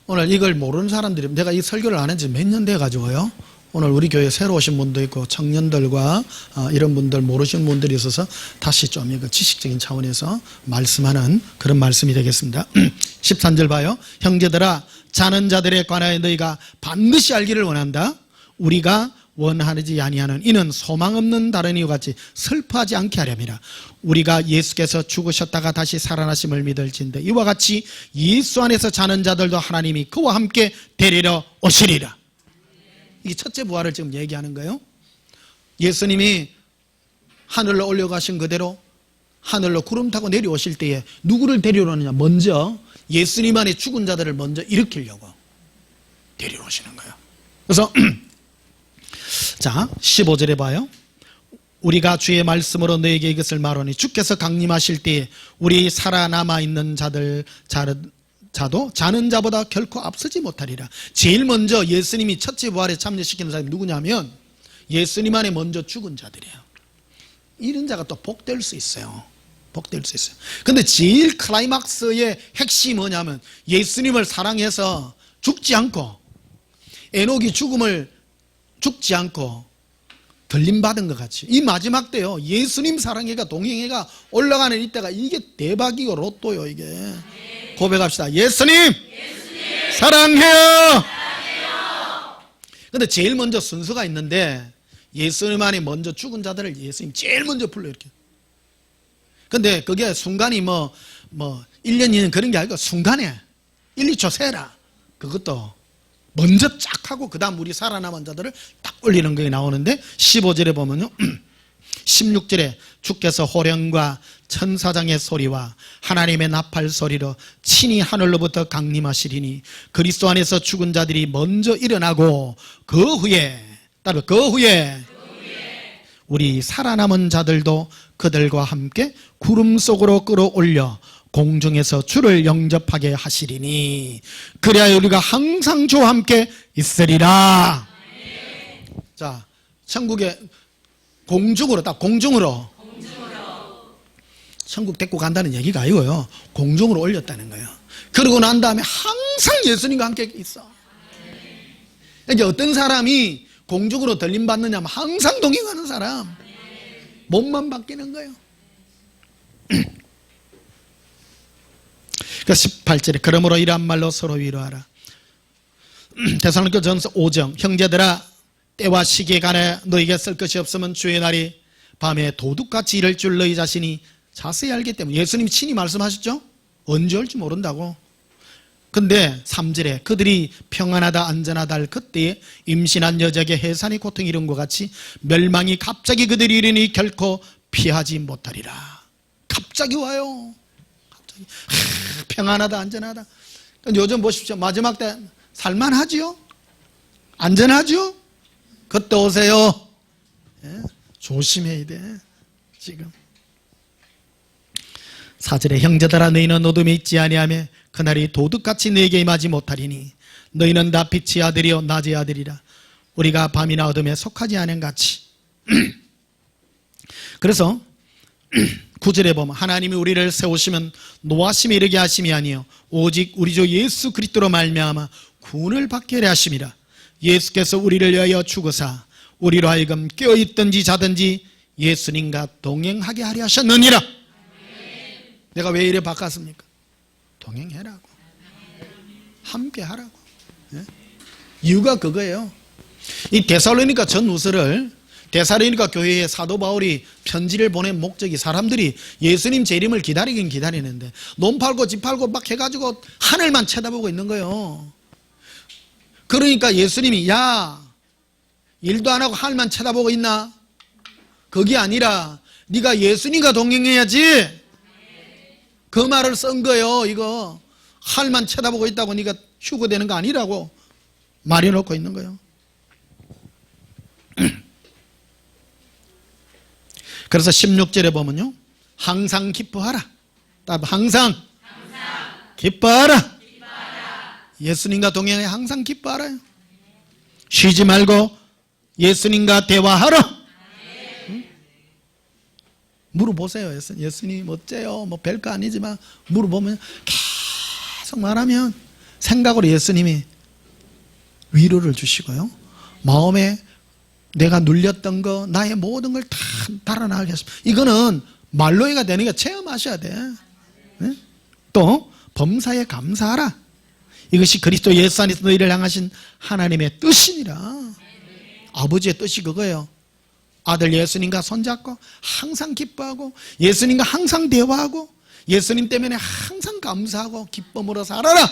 오늘 이걸 모르는 사람들이 내가 이 설교를 안 한 지 몇 년 돼가지고요 오늘 우리 교회에 새로 오신 분도 있고 청년들과 이런 분들 모르시는 분들이 있어서 다시 좀 이거 지식적인 차원에서 말씀하는 그런 말씀이 되겠습니다. 13절 봐요. 형제들아 자는 자들에 관하여 너희가 반드시 알기를 원한다. 우리가 원하지 아니하는 이는 소망 없는 다른 이와 같이 슬퍼하지 않게 하렵니다. 우리가 예수께서 죽으셨다가 다시 살아나심을 믿을진데 이와 같이 예수 안에서 자는 자들도 하나님이 그와 함께 데리러 오시리라. 이게 첫째 부활을 지금 얘기하는 거예요. 예수님이 하늘로 올려가신 그대로 하늘로 구름 타고 내려오실 때에 누구를 데리러 오느냐? 먼저 예수님 안에 죽은 자들을 먼저 일으키려고 데리러 오시는 거예요. 그래서 자 15절에 봐요. 우리가 주의 말씀으로 너에게 이것을 말하니 주께서 강림하실 때에 우리 살아남아 있는 자도 자는 자보다 결코 앞서지 못하리라. 제일 먼저 예수님이 첫째 부활에 참여시키는 사람이 누구냐면 예수님 안에 먼저 죽은 자들이에요. 이런 자가 또 복될 수 있어요. 복될 수 있어요. 근데 제일 클라이막스의 핵심이 뭐냐면 예수님을 사랑해서 죽지 않고 에녹이 죽지 않고 들림받은 것 같이 이 마지막 때요 예수님 사랑해가 동행해가 올라가는 이때가 이게 대박이고 로또요. 이게 고백합시다. 예수님 사랑해요. 근데 제일 먼저 순서가 있는데 예수님 안에 먼저 죽은 자들을 예수님 제일 먼저 불러 이렇게. 근데 그게 순간이 1년 2년 그런 게 아니고 순간에 1, 2초 세라. 그것도 먼저 쫙 하고 그 다음 우리 살아남은 자들을 딱 올리는 게 나오는데 15절에 보면요 16절에 주께서 호령과 천사장의 소리와 하나님의 나팔 소리로 친히 하늘로부터 강림하시리니 그리스도 안에서 죽은 자들이 먼저 일어나고 그 후에 우리 살아남은 자들도 그들과 함께 구름 속으로 끌어올려 공중에서 주를 영접하게 하시리니 그래야 우리가 항상 주와 함께 있으리라. 자, 천국에 공중으로 천국 데리고 간다는 얘기가 아니고요. 공중으로 올렸다는 거예요. 그러고 난 다음에 항상 예수님과 함께 있어. 이제 어떤 사람이 공중으로 들림받느냐면 항상 동행하는 사람. 몸만 바뀌는 거예요. 그 18절에 그러므로 이러한 말로 서로 위로하라. 데살로니가전서 5장 형제들아 때와 시기에 관해 너에게 쓸 것이 없으면 주의 날이 밤에 도둑같이 이를 줄 너희 자신이 자세히 알기 때문에 예수님이 친히 말씀하셨죠. 언제 올지 모른다고. 근데 3절에 그들이 평안하다 안전하다 할 그때에 임신한 여자에게 해산이 고통이 이룬 것 같이 멸망이 갑자기 그들이 이르니 결코 피하지 못하리라. 갑자기 와요. 평안하다 안전하다. 요즘 보십시오. 마지막 때 살만하지요? 안전하죠? 그때 오세요. 예? 조심해야 돼. 지금 4절에 형제들아 너희는 어둠에 있지 아니하며 그날이 도둑같이 너에게 임하지 못하리니 너희는 다 빛의 아들이요 낮의 아들이라. 우리가 밤이나 어둠에 속하지 않은 같이. 그래서 9절에 보면 하나님이 우리를 세우시면 노하심에 이르게 하심이 아니요 오직 우리 주 예수 그리스도로 말미암아 구원을 받게 하려 하심이라. 예수께서 우리를 위하여 죽으사 우리로 하여금 깨어있든지 자든지 예수님과 동행하게 하려 하셨느니라. 내가 왜 이래 바꿨습니까? 동행해라고, 함께 하라고. 예? 이유가 그거예요. 이 데살로니가 전후서를 데살로니가 교회에 사도 바울이 편지를 보낸 목적이 사람들이 예수님 재림을 기다리긴 기다리는데 논 팔고 집 팔고 막 해가지고 하늘만 쳐다보고 있는 거예요. 그러니까 예수님이 야 일도 안 하고 하늘만 쳐다보고 있나? 그게 아니라 네가 예수님과 동행해야지. 그 말을 쓴 거예요. 이거 하늘만 쳐다보고 있다고 네가 휴거되는 거 아니라고 말해놓고 있는 거예요. 그래서 16절에 보면요 항상 기뻐하라. 항상 기뻐하라. 예수님과 동행해 항상 기뻐하라요. 쉬지 말고 예수님과 대화하라. 물어보세요. 예수님 어째요? 뭐 별거 아니지만 물어보면 계속 말하면 생각으로 예수님이 위로를 주시고요. 마음에 내가 눌렸던 거 나의 모든 걸 다 달아나게 하십니다. 이거는 말로해가 되는 게 체험하셔야 돼. 네? 또 범사에 감사하라. 이것이 그리스도 예수 안에서 너희를 향하신 하나님의 뜻이니라. 아버지의 뜻이 그거예요. 아들 예수님과 손잡고 항상 기뻐하고 예수님과 항상 대화하고 예수님 때문에 항상 감사하고 기쁨으로 살아라.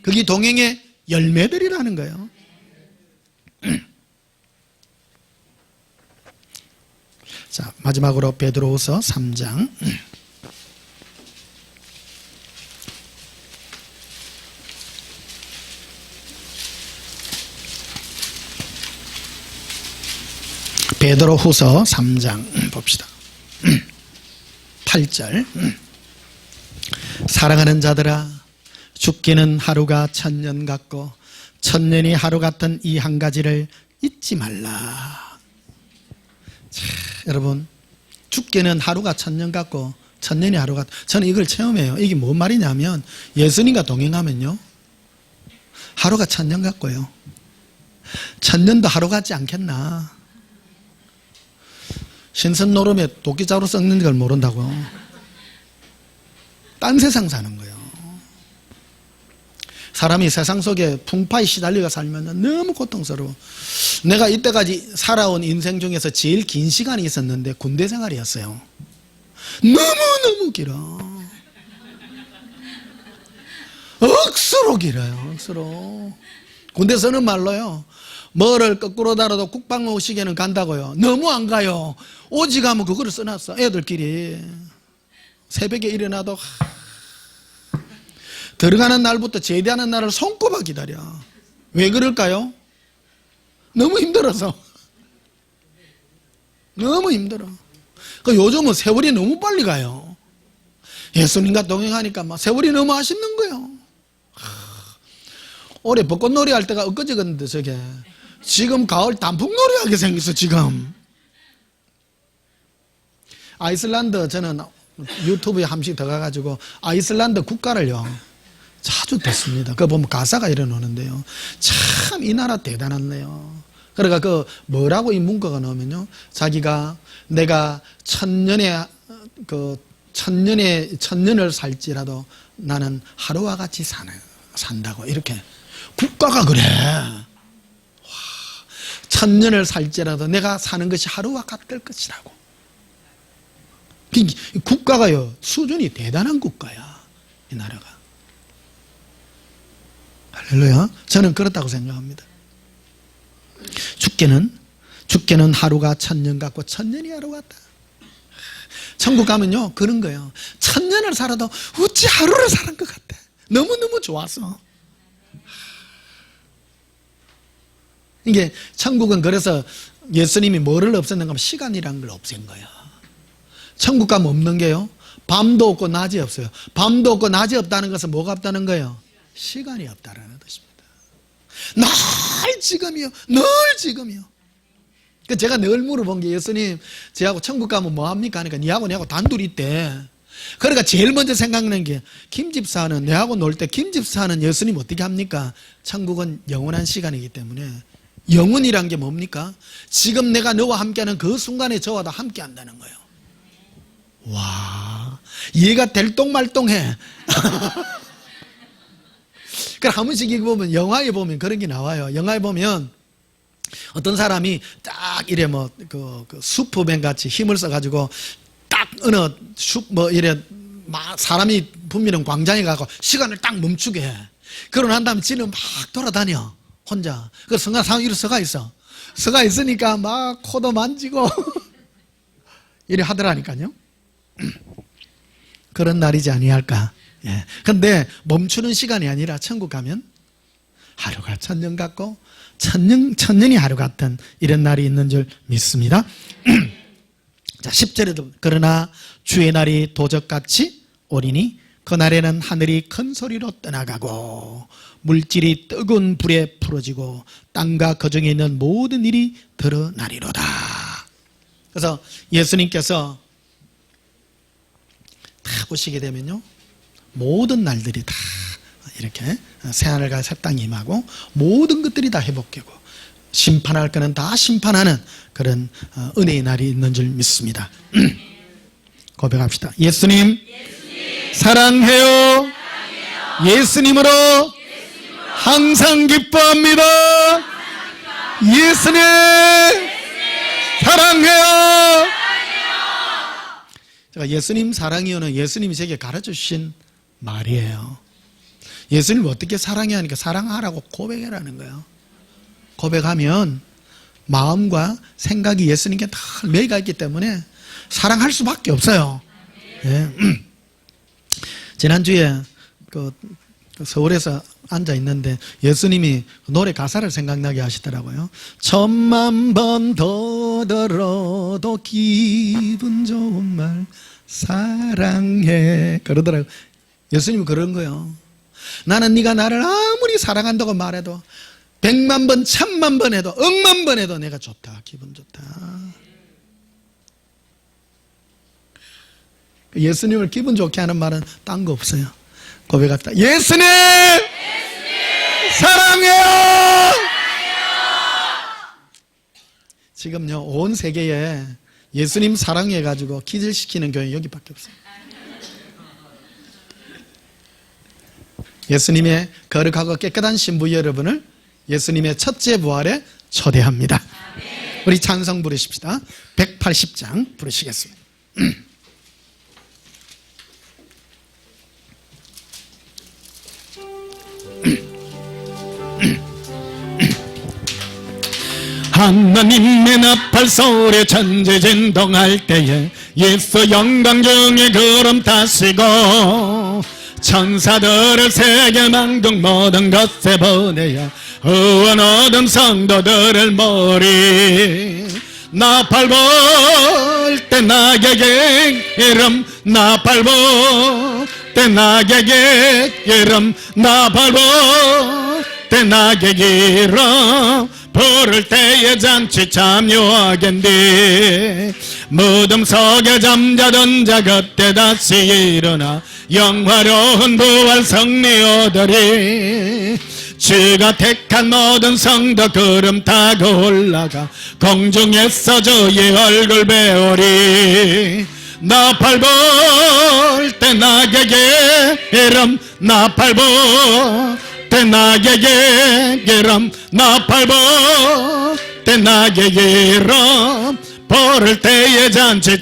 그게 동행의 열매들이라는 거예요. 자, 마지막으로 베드로후서 3장. 베드로후서 3장 봅시다. 8절. 사랑하는 자들아, 죽기는 하루가 천년 같고 천년이 하루 같은 이 한 가지를 잊지 말라. 자, 여러분, 죽기는 하루가 천년 같고 천년이 하루 같다. 저는 이걸 체험해요. 이게 뭔 말이냐면, 예수님과 동행하면요, 하루가 천년 같고요, 천년도 하루 같지 않겠나. 신선 노름에 도끼자루 썩는 걸 모른다고. 딴 세상 사는 거예요. 사람이 세상 속에 풍파에 시달리고 살면 너무 고통스러워. 내가 이때까지 살아온 인생 중에서 제일 긴 시간이 있었는데 군대 생활이었어요. 너무너무 길어. 억수로 길어요. 억수로. 군대 쓰는 말로요, 뭐를 거꾸로 달아도 국방부 시계는 간다고요. 너무 안 가요. 오지 가면 그거를 써놨어. 애들끼리 새벽에 일어나도 들어가는 날부터 제대하는 날을 손꼽아 기다려. 왜 그럴까요? 너무 힘들어서. 너무 힘들어. 요즘은 세월이 너무 빨리 가요. 예수님과 동행하니까 막 세월이 너무 아쉽는 거예요. 올해 벚꽃놀이 할 때가 엊그제였는데, 저게 지금 가을 단풍놀이 하게 생겼어. 지금 아이슬란드, 저는 유튜브에 한 번씩 들어가가지고 아이슬란드 국가를요 자주 듣습니다. 그거 보면 가사가 이러는데요, 참 이 나라 대단하네요. 그러니까 그 뭐라고 이 문구가 나오면요, 자기가 내가 천년을 살지라도 나는 하루와 같이 산다고, 이렇게 국가가 그래. 와, 천년을 살지라도 내가 사는 것이 하루와 같을 것이라고. 국가가요, 수준이 대단한 국가야, 이 나라가. 할렐루야. 저는 그렇다고 생각합니다. 죽게는 하루가 천년 같고 천년이 하루 같다. 천국 가면요 그런 거예요. 천년을 살아도 어찌 하루를 사는 것 같아. 너무너무 좋아서. 이게 천국은 그래서 예수님이 뭐를 없앴는가 하면 시간이라는 걸 없앤 거야. 천국 가면 없는 게요, 밤도 없고 낮이 없어요. 밤도 없고 낮이 없다는 것은 뭐가 없다는 거예요? 시간이 없다는 뜻입니다. 늘 지금이요. 늘 지금이요. 제가 늘 물어본 게, 예수님 저하고 천국 가면 뭐합니까? 하니까 니하고 내하고 단둘이 있대. 그러니까 제일 먼저 생각나는 게, 김집사는 내하고 놀 때 김집사는 예수님 어떻게 합니까? 천국은 영원한 시간이기 때문에. 영원이란 게 뭡니까? 지금 내가 너와 함께하는 그 순간에 저와 다 함께 한다는 거예요. 와, 이해가 될똥말똥해. 그러니까 한 번씩 이거 보면, 영화에 보면 그런 게 나와요. 영화에 보면 어떤 사람이 딱 이래 그 슈퍼맨 같이 힘을 써가지고 딱 어느 이래 사람이 분명한 광장에 가고 시간을 딱 멈추게 해. 그러고 난 다음에 지는 막 돌아다녀 혼자. 그 성가 상황 이렇게 서가 있어. 서가 있으니까 막 코도 만지고 이래 하더라니까요. 그런 날이지 아니할까. 예. 근데 멈추는 시간이 아니라 천국 가면 하루가 천년 같고 천년이 하루 같은 이런 날이 있는 줄 믿습니다. 자, 10절에도 그러나 주의 날이 도적같이 오리니 그날에는 하늘이 큰 소리로 떠나가고 물질이 뜨거운 불에 풀어지고 땅과 그중에 있는 모든 일이 드러나리로다. 그래서 예수님께서 다 오시게 되면요, 모든 날들이 다 이렇게 새하늘과 새 땅이 임하고 모든 것들이 다 회복되고 심판할 거는 다 심판하는 그런 은혜의 날이 있는 줄 믿습니다. 고백합시다. 예수님 사랑해요. 예수님으로 항상 기뻐합니다. 예수님 사랑해요. 제가 예수님 사랑해요는 예수님이 제게 가르쳐 주신 말이에요. 예수님 어떻게 사랑해 하니까 사랑하라고 고백하라는 거예요. 고백하면 마음과 생각이 예수님께 다 매가 있기 때문에 사랑할 수밖에 없어요. 예. 지난주에 서울에서 앉아 있는데 예수님이 노래 가사를 생각나게 하시더라고요. 천만 번 더 들어도 기분 좋은 말 사랑해 그러더라고요. 예수님은 그런 거예요. 나는 네가 나를 아무리 사랑한다고 말해도 100만 번, 1000만 번 해도, 억만 번 해도 내가 좋다, 기분 좋다. 예수님을 기분 좋게 하는 말은 딴 거 없어요. 고백합시다. 예수님! 사랑해요! 지금요, 온 세계에 예수님 사랑해가지고 기절시키는 교회 여기밖에 없어요. 예수님의 거룩하고 깨끗한 신부 여러분을 예수님의 첫째 부활에 초대합니다. 우리 찬송 부르십시다. 180장 부르시겠습니다. 하나님의 나팔 소리에 천지진동할 때에 예수 영광 중에 구름 타시고 천사들을 세계 만국 모든 것에 보내야 의원 얻은 성도들을 모리 나팔 불 때 나에게 이름 나팔 불 때 나에게 이름 나팔 불 때 나에게 이름 부를 때에 잔치 참여하겠네. 무덤 속에 잠자던 자 그때 다시 일어나 영화로운 부활 승리 얻으리. 주가 택한 모든 성도 구름 타고 올라가 공중에서 주의 얼굴 배우리. 나팔 불 때 나에게 이름 나팔 불 때 나에게 이름 나팔 불 때 나에게 이름 부를 때에 잔치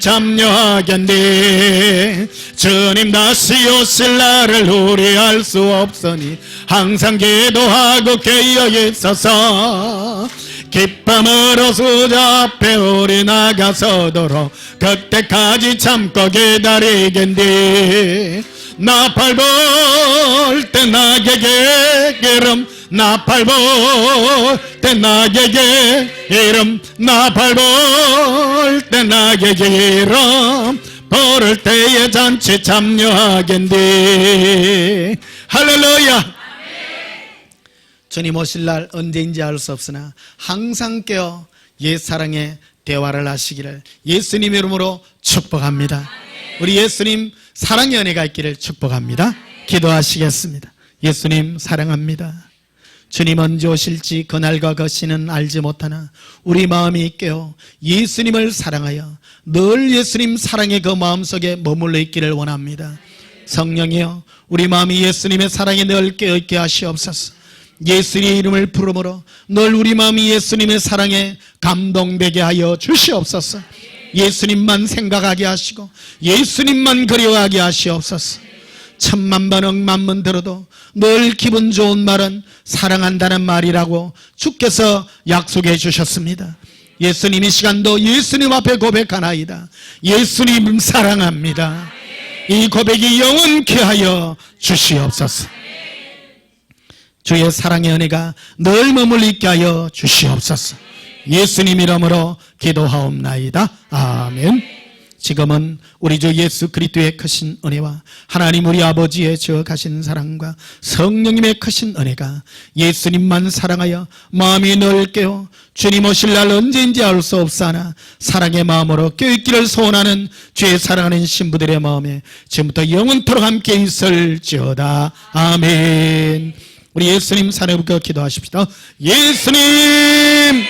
참여하겠네. 주님 다시 오실 날을 우리 알 수 없으니 항상 기도하고 깨어 있어서 기쁨으로 수자 앞에 우리 나가서도록 그때까지 참고 기다리겠네. 나팔 불 때 나에게 이름 나팔 불 때 나에게 이름 나팔 불 때 나에게 이름 부를 때에 잔치 참여하겠네. 할렐루야. 주님 오실 날 언제인지 알 수 없으나 항상 깨어 옛사랑의 대화를 하시기를 예수님 이름으로 축복합니다. 우리 예수님 사랑의 은혜가 있기를 축복합니다. 기도하시겠습니다. 예수님 사랑합니다. 주님 언제 오실지 그날과 그 시는 알지 못하나 우리 마음이 깨어 예수님을 사랑하여 늘 예수님 사랑의 그 마음속에 머물러 있기를 원합니다. 성령이여 우리 마음이 예수님의 사랑에 늘 깨어있게 하시옵소서. 예수님의 이름을 부르므로 늘 우리 마음이 예수님의 사랑에 감동되게 하여 주시옵소서. 예수님만 생각하게 하시고 예수님만 그리워하게 하시옵소서. 천만 번 억만 번 들어도 늘 기분 좋은 말은 사랑한다는 말이라고 주께서 약속해 주셨습니다. 예수님 이 시간도 예수님 앞에 고백하나이다. 예수님 사랑합니다. 이 고백이 영원케 하여 주시옵소서. 주의 사랑의 은혜가 늘 머물러 있게 하여 주시옵소서. 예수님 이름으로 기도하옵나이다. 아멘. 지금은 우리 주 예수 그리스도의 크신 은혜와 하나님 우리 아버지의 저가신 사랑과 성령님의 크신 은혜가 예수님만 사랑하여 마음이 늘 깨어 주님 오실 날 언제인지 알 수 없사나 사랑의 마음으로 깨어있기를 소원하는 주의 사랑하는 신부들의 마음에 지금부터 영원토록 함께 있을지어다. 아멘. 우리 예수님 사랑부터 기도하십시다. 예수님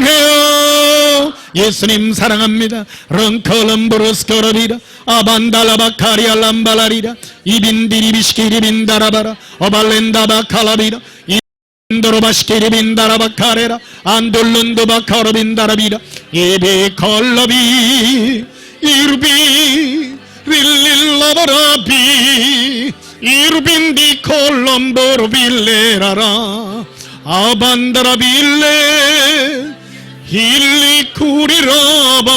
사랑해요. 예수님 사랑합니다. 런컬럼브로스코르비라 아반달라바카리아 람발라리라 이빈디리비시키리빈다라바라 어발렌다바칼라비라 인도로바시키리빈다라바카레라 안돌룬도바카로빈다라비라 이비컬러비 이르비 릴릴라바라비 이르빈디 콜롬보로 빌레라라 아반다라 빌레 일리쿠리라바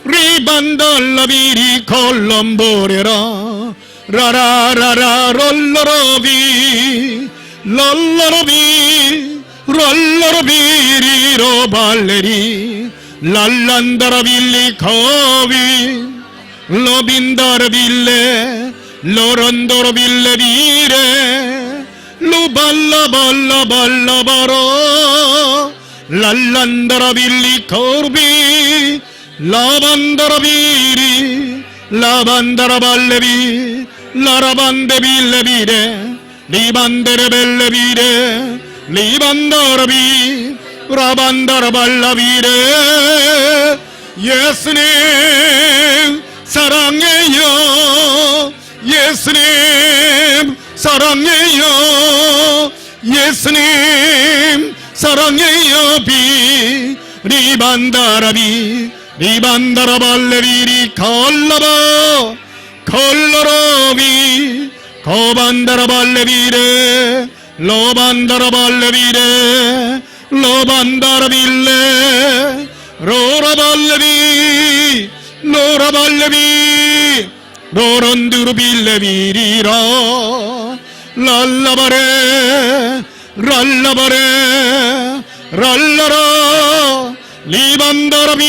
리반달라비리 콜롬보레라 라라라라 롤러러비 롤러러비 롤러러비리로 발레리 랄란다라빌리 거비 로빈다라빌레 로런도로빌레비레 루발라발라발라바로 랄란다라빌리 거비 라반다라비리 라반다라발레비 라라반데빌레비레 리반데레벨레비레 리반다라비 라반다라발라비레 예수님 사랑해요 예수님 사랑해요 예수님 사랑해요 비 리반다라비 리반다라발레비리 콜라바 콜라라비 거반다라발레비레 로반다라발레비레 로반다라빌레 로라발레비 로라발레비 로런두르빌레비리라 랄라바레 랄라바레 랄라라 리반다라비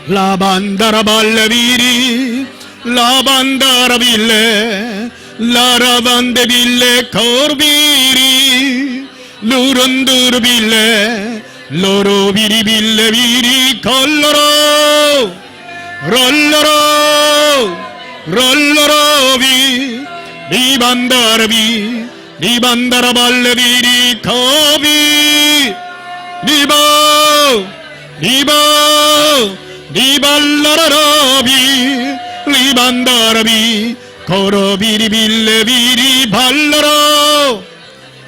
라반다라발레비리 라반다라빌레 라라반데빌레 거르비리 루런두르빌레 로로비리빌레비리 걸러로 rollo로 롤러로비 리반다라비 리반다라발레비리 거비 리바 리바 리발라라라비 리반다라비 거로비리빌레비리 발라라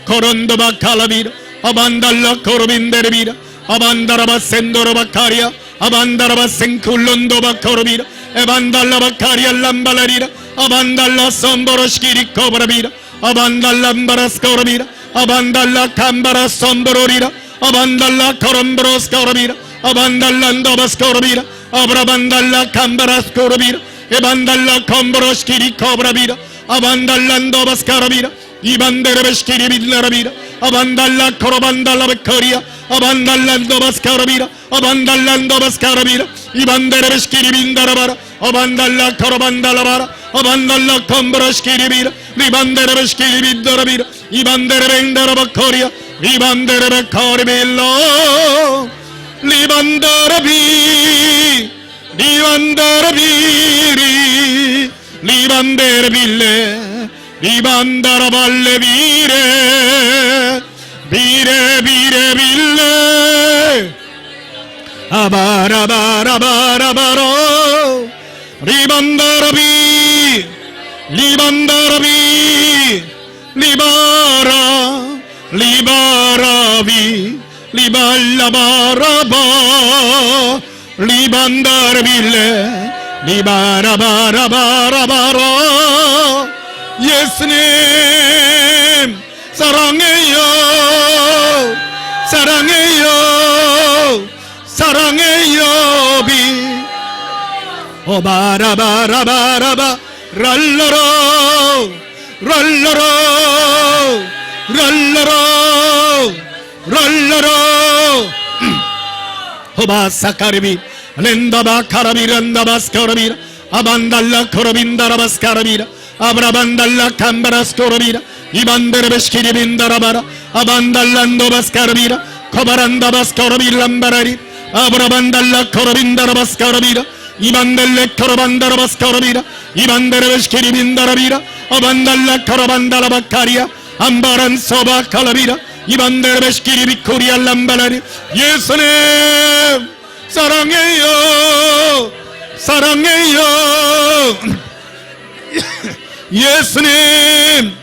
거론도바칼라비라 아반달라 거로빈데르비라 아반다라바센도로바카리아 아반다라바센쿨론도바코로비라 에반달라바카리아 람발라리라 아반달라 썸보로시키리 코브라비라 아반달람바라스코로비라 아반달라 캄바라 썸보로리라 아반달라 코롬브로스코로비라 아반달란도바스코로비라 아브라반달라 캄바라스코로비라 에반달라 콤보로시키리 코브라비라 아반달란도바스카로비라 이반데르베시키리 빌라라비라 아반달라 코로반달라베코리아 아반달란도바스카로비라 아반달란도바스카로비라 이반데르베시키리 빈다라바라 아반달라 코로반달라바라 아반달라 콤보로시키리비라 리반데르베시키리 빈다라비라 이반데르벤다라바코리아 리반데르베코리빌로 리반다라비 리반다라비리 리반데르빌레 리반다라발레비레 비레 비레 빌레 아바라바라바라바로 리반다라비 리반다라비 리바라 리바라비 리발라바라바 리반다라빌레 리바라바라바라바로 예수님 사랑해요 사랑해요 사랑해요 비 오바라바라바라바 랄라로 랄라로 랄라로 랄라로 호바사카르비 렌다바카라비 렌다바스카라비라 아반달라 코로빈다라바스카라비라 아브라반달라 캄바라스코로비라 이반데르베시키리 빈다라바라 아반달란도바스카라비라 코바란다바스코로빌람바라리 아브라반달라 코로빈다라바스카라비라 이반델레 코로반다라바스코로비라 이반데르베시키리 빈다라비라 아반달라 코로반다라바카리아 암바란 소바칼라비라 이반데르베시키리 비코리아 람바라리 예수님 사랑해요 사랑해요 예수님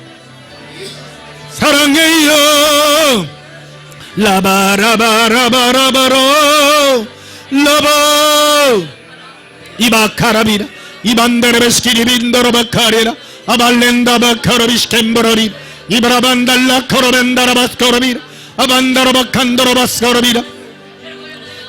사랑해요 라바라바라바라바로 라바 이바카라비라 이반데르베시키리 빈도로바카리라 아발렌다바카로비시켄보로리 이브라반달라 코로벤다라바스코로비라 아반다라바칸도로바스코로비라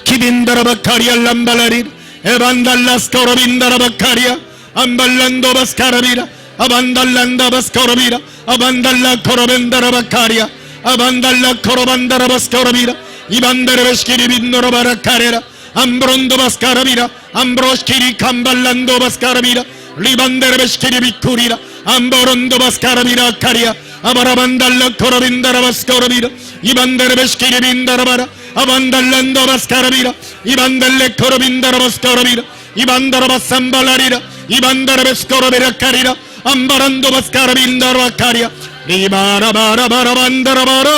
키빈다라바카리아 람발라리 에반달라스코로빈다라바카리아 Amballando bascarabira, abandallanda bascorabira, abandalla corobendara baccaria, abandalla corobandara bascorabira, ibandere beschiri bindoro baraccarera, ambrondo bascarabira, ambroschiri camballando bascarabira, libandere beschiri biccurira, amborondo bascarabira caria, abarabandalla corobindara bascorabira, ibandere beschiri bindara bara, abandallando bascarabira, ibandelle corobindara bascorabira, ibandara basambalarira, ibandara bescorabira carira, ambarando bascarabindara baccaria, libara bara bara bandara bara,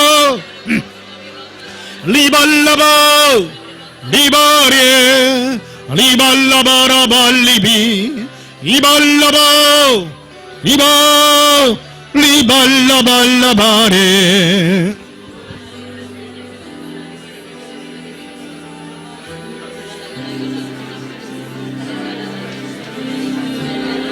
liballabo, libarie, liballabara ballibi, liballabo, liba, liballaballabare.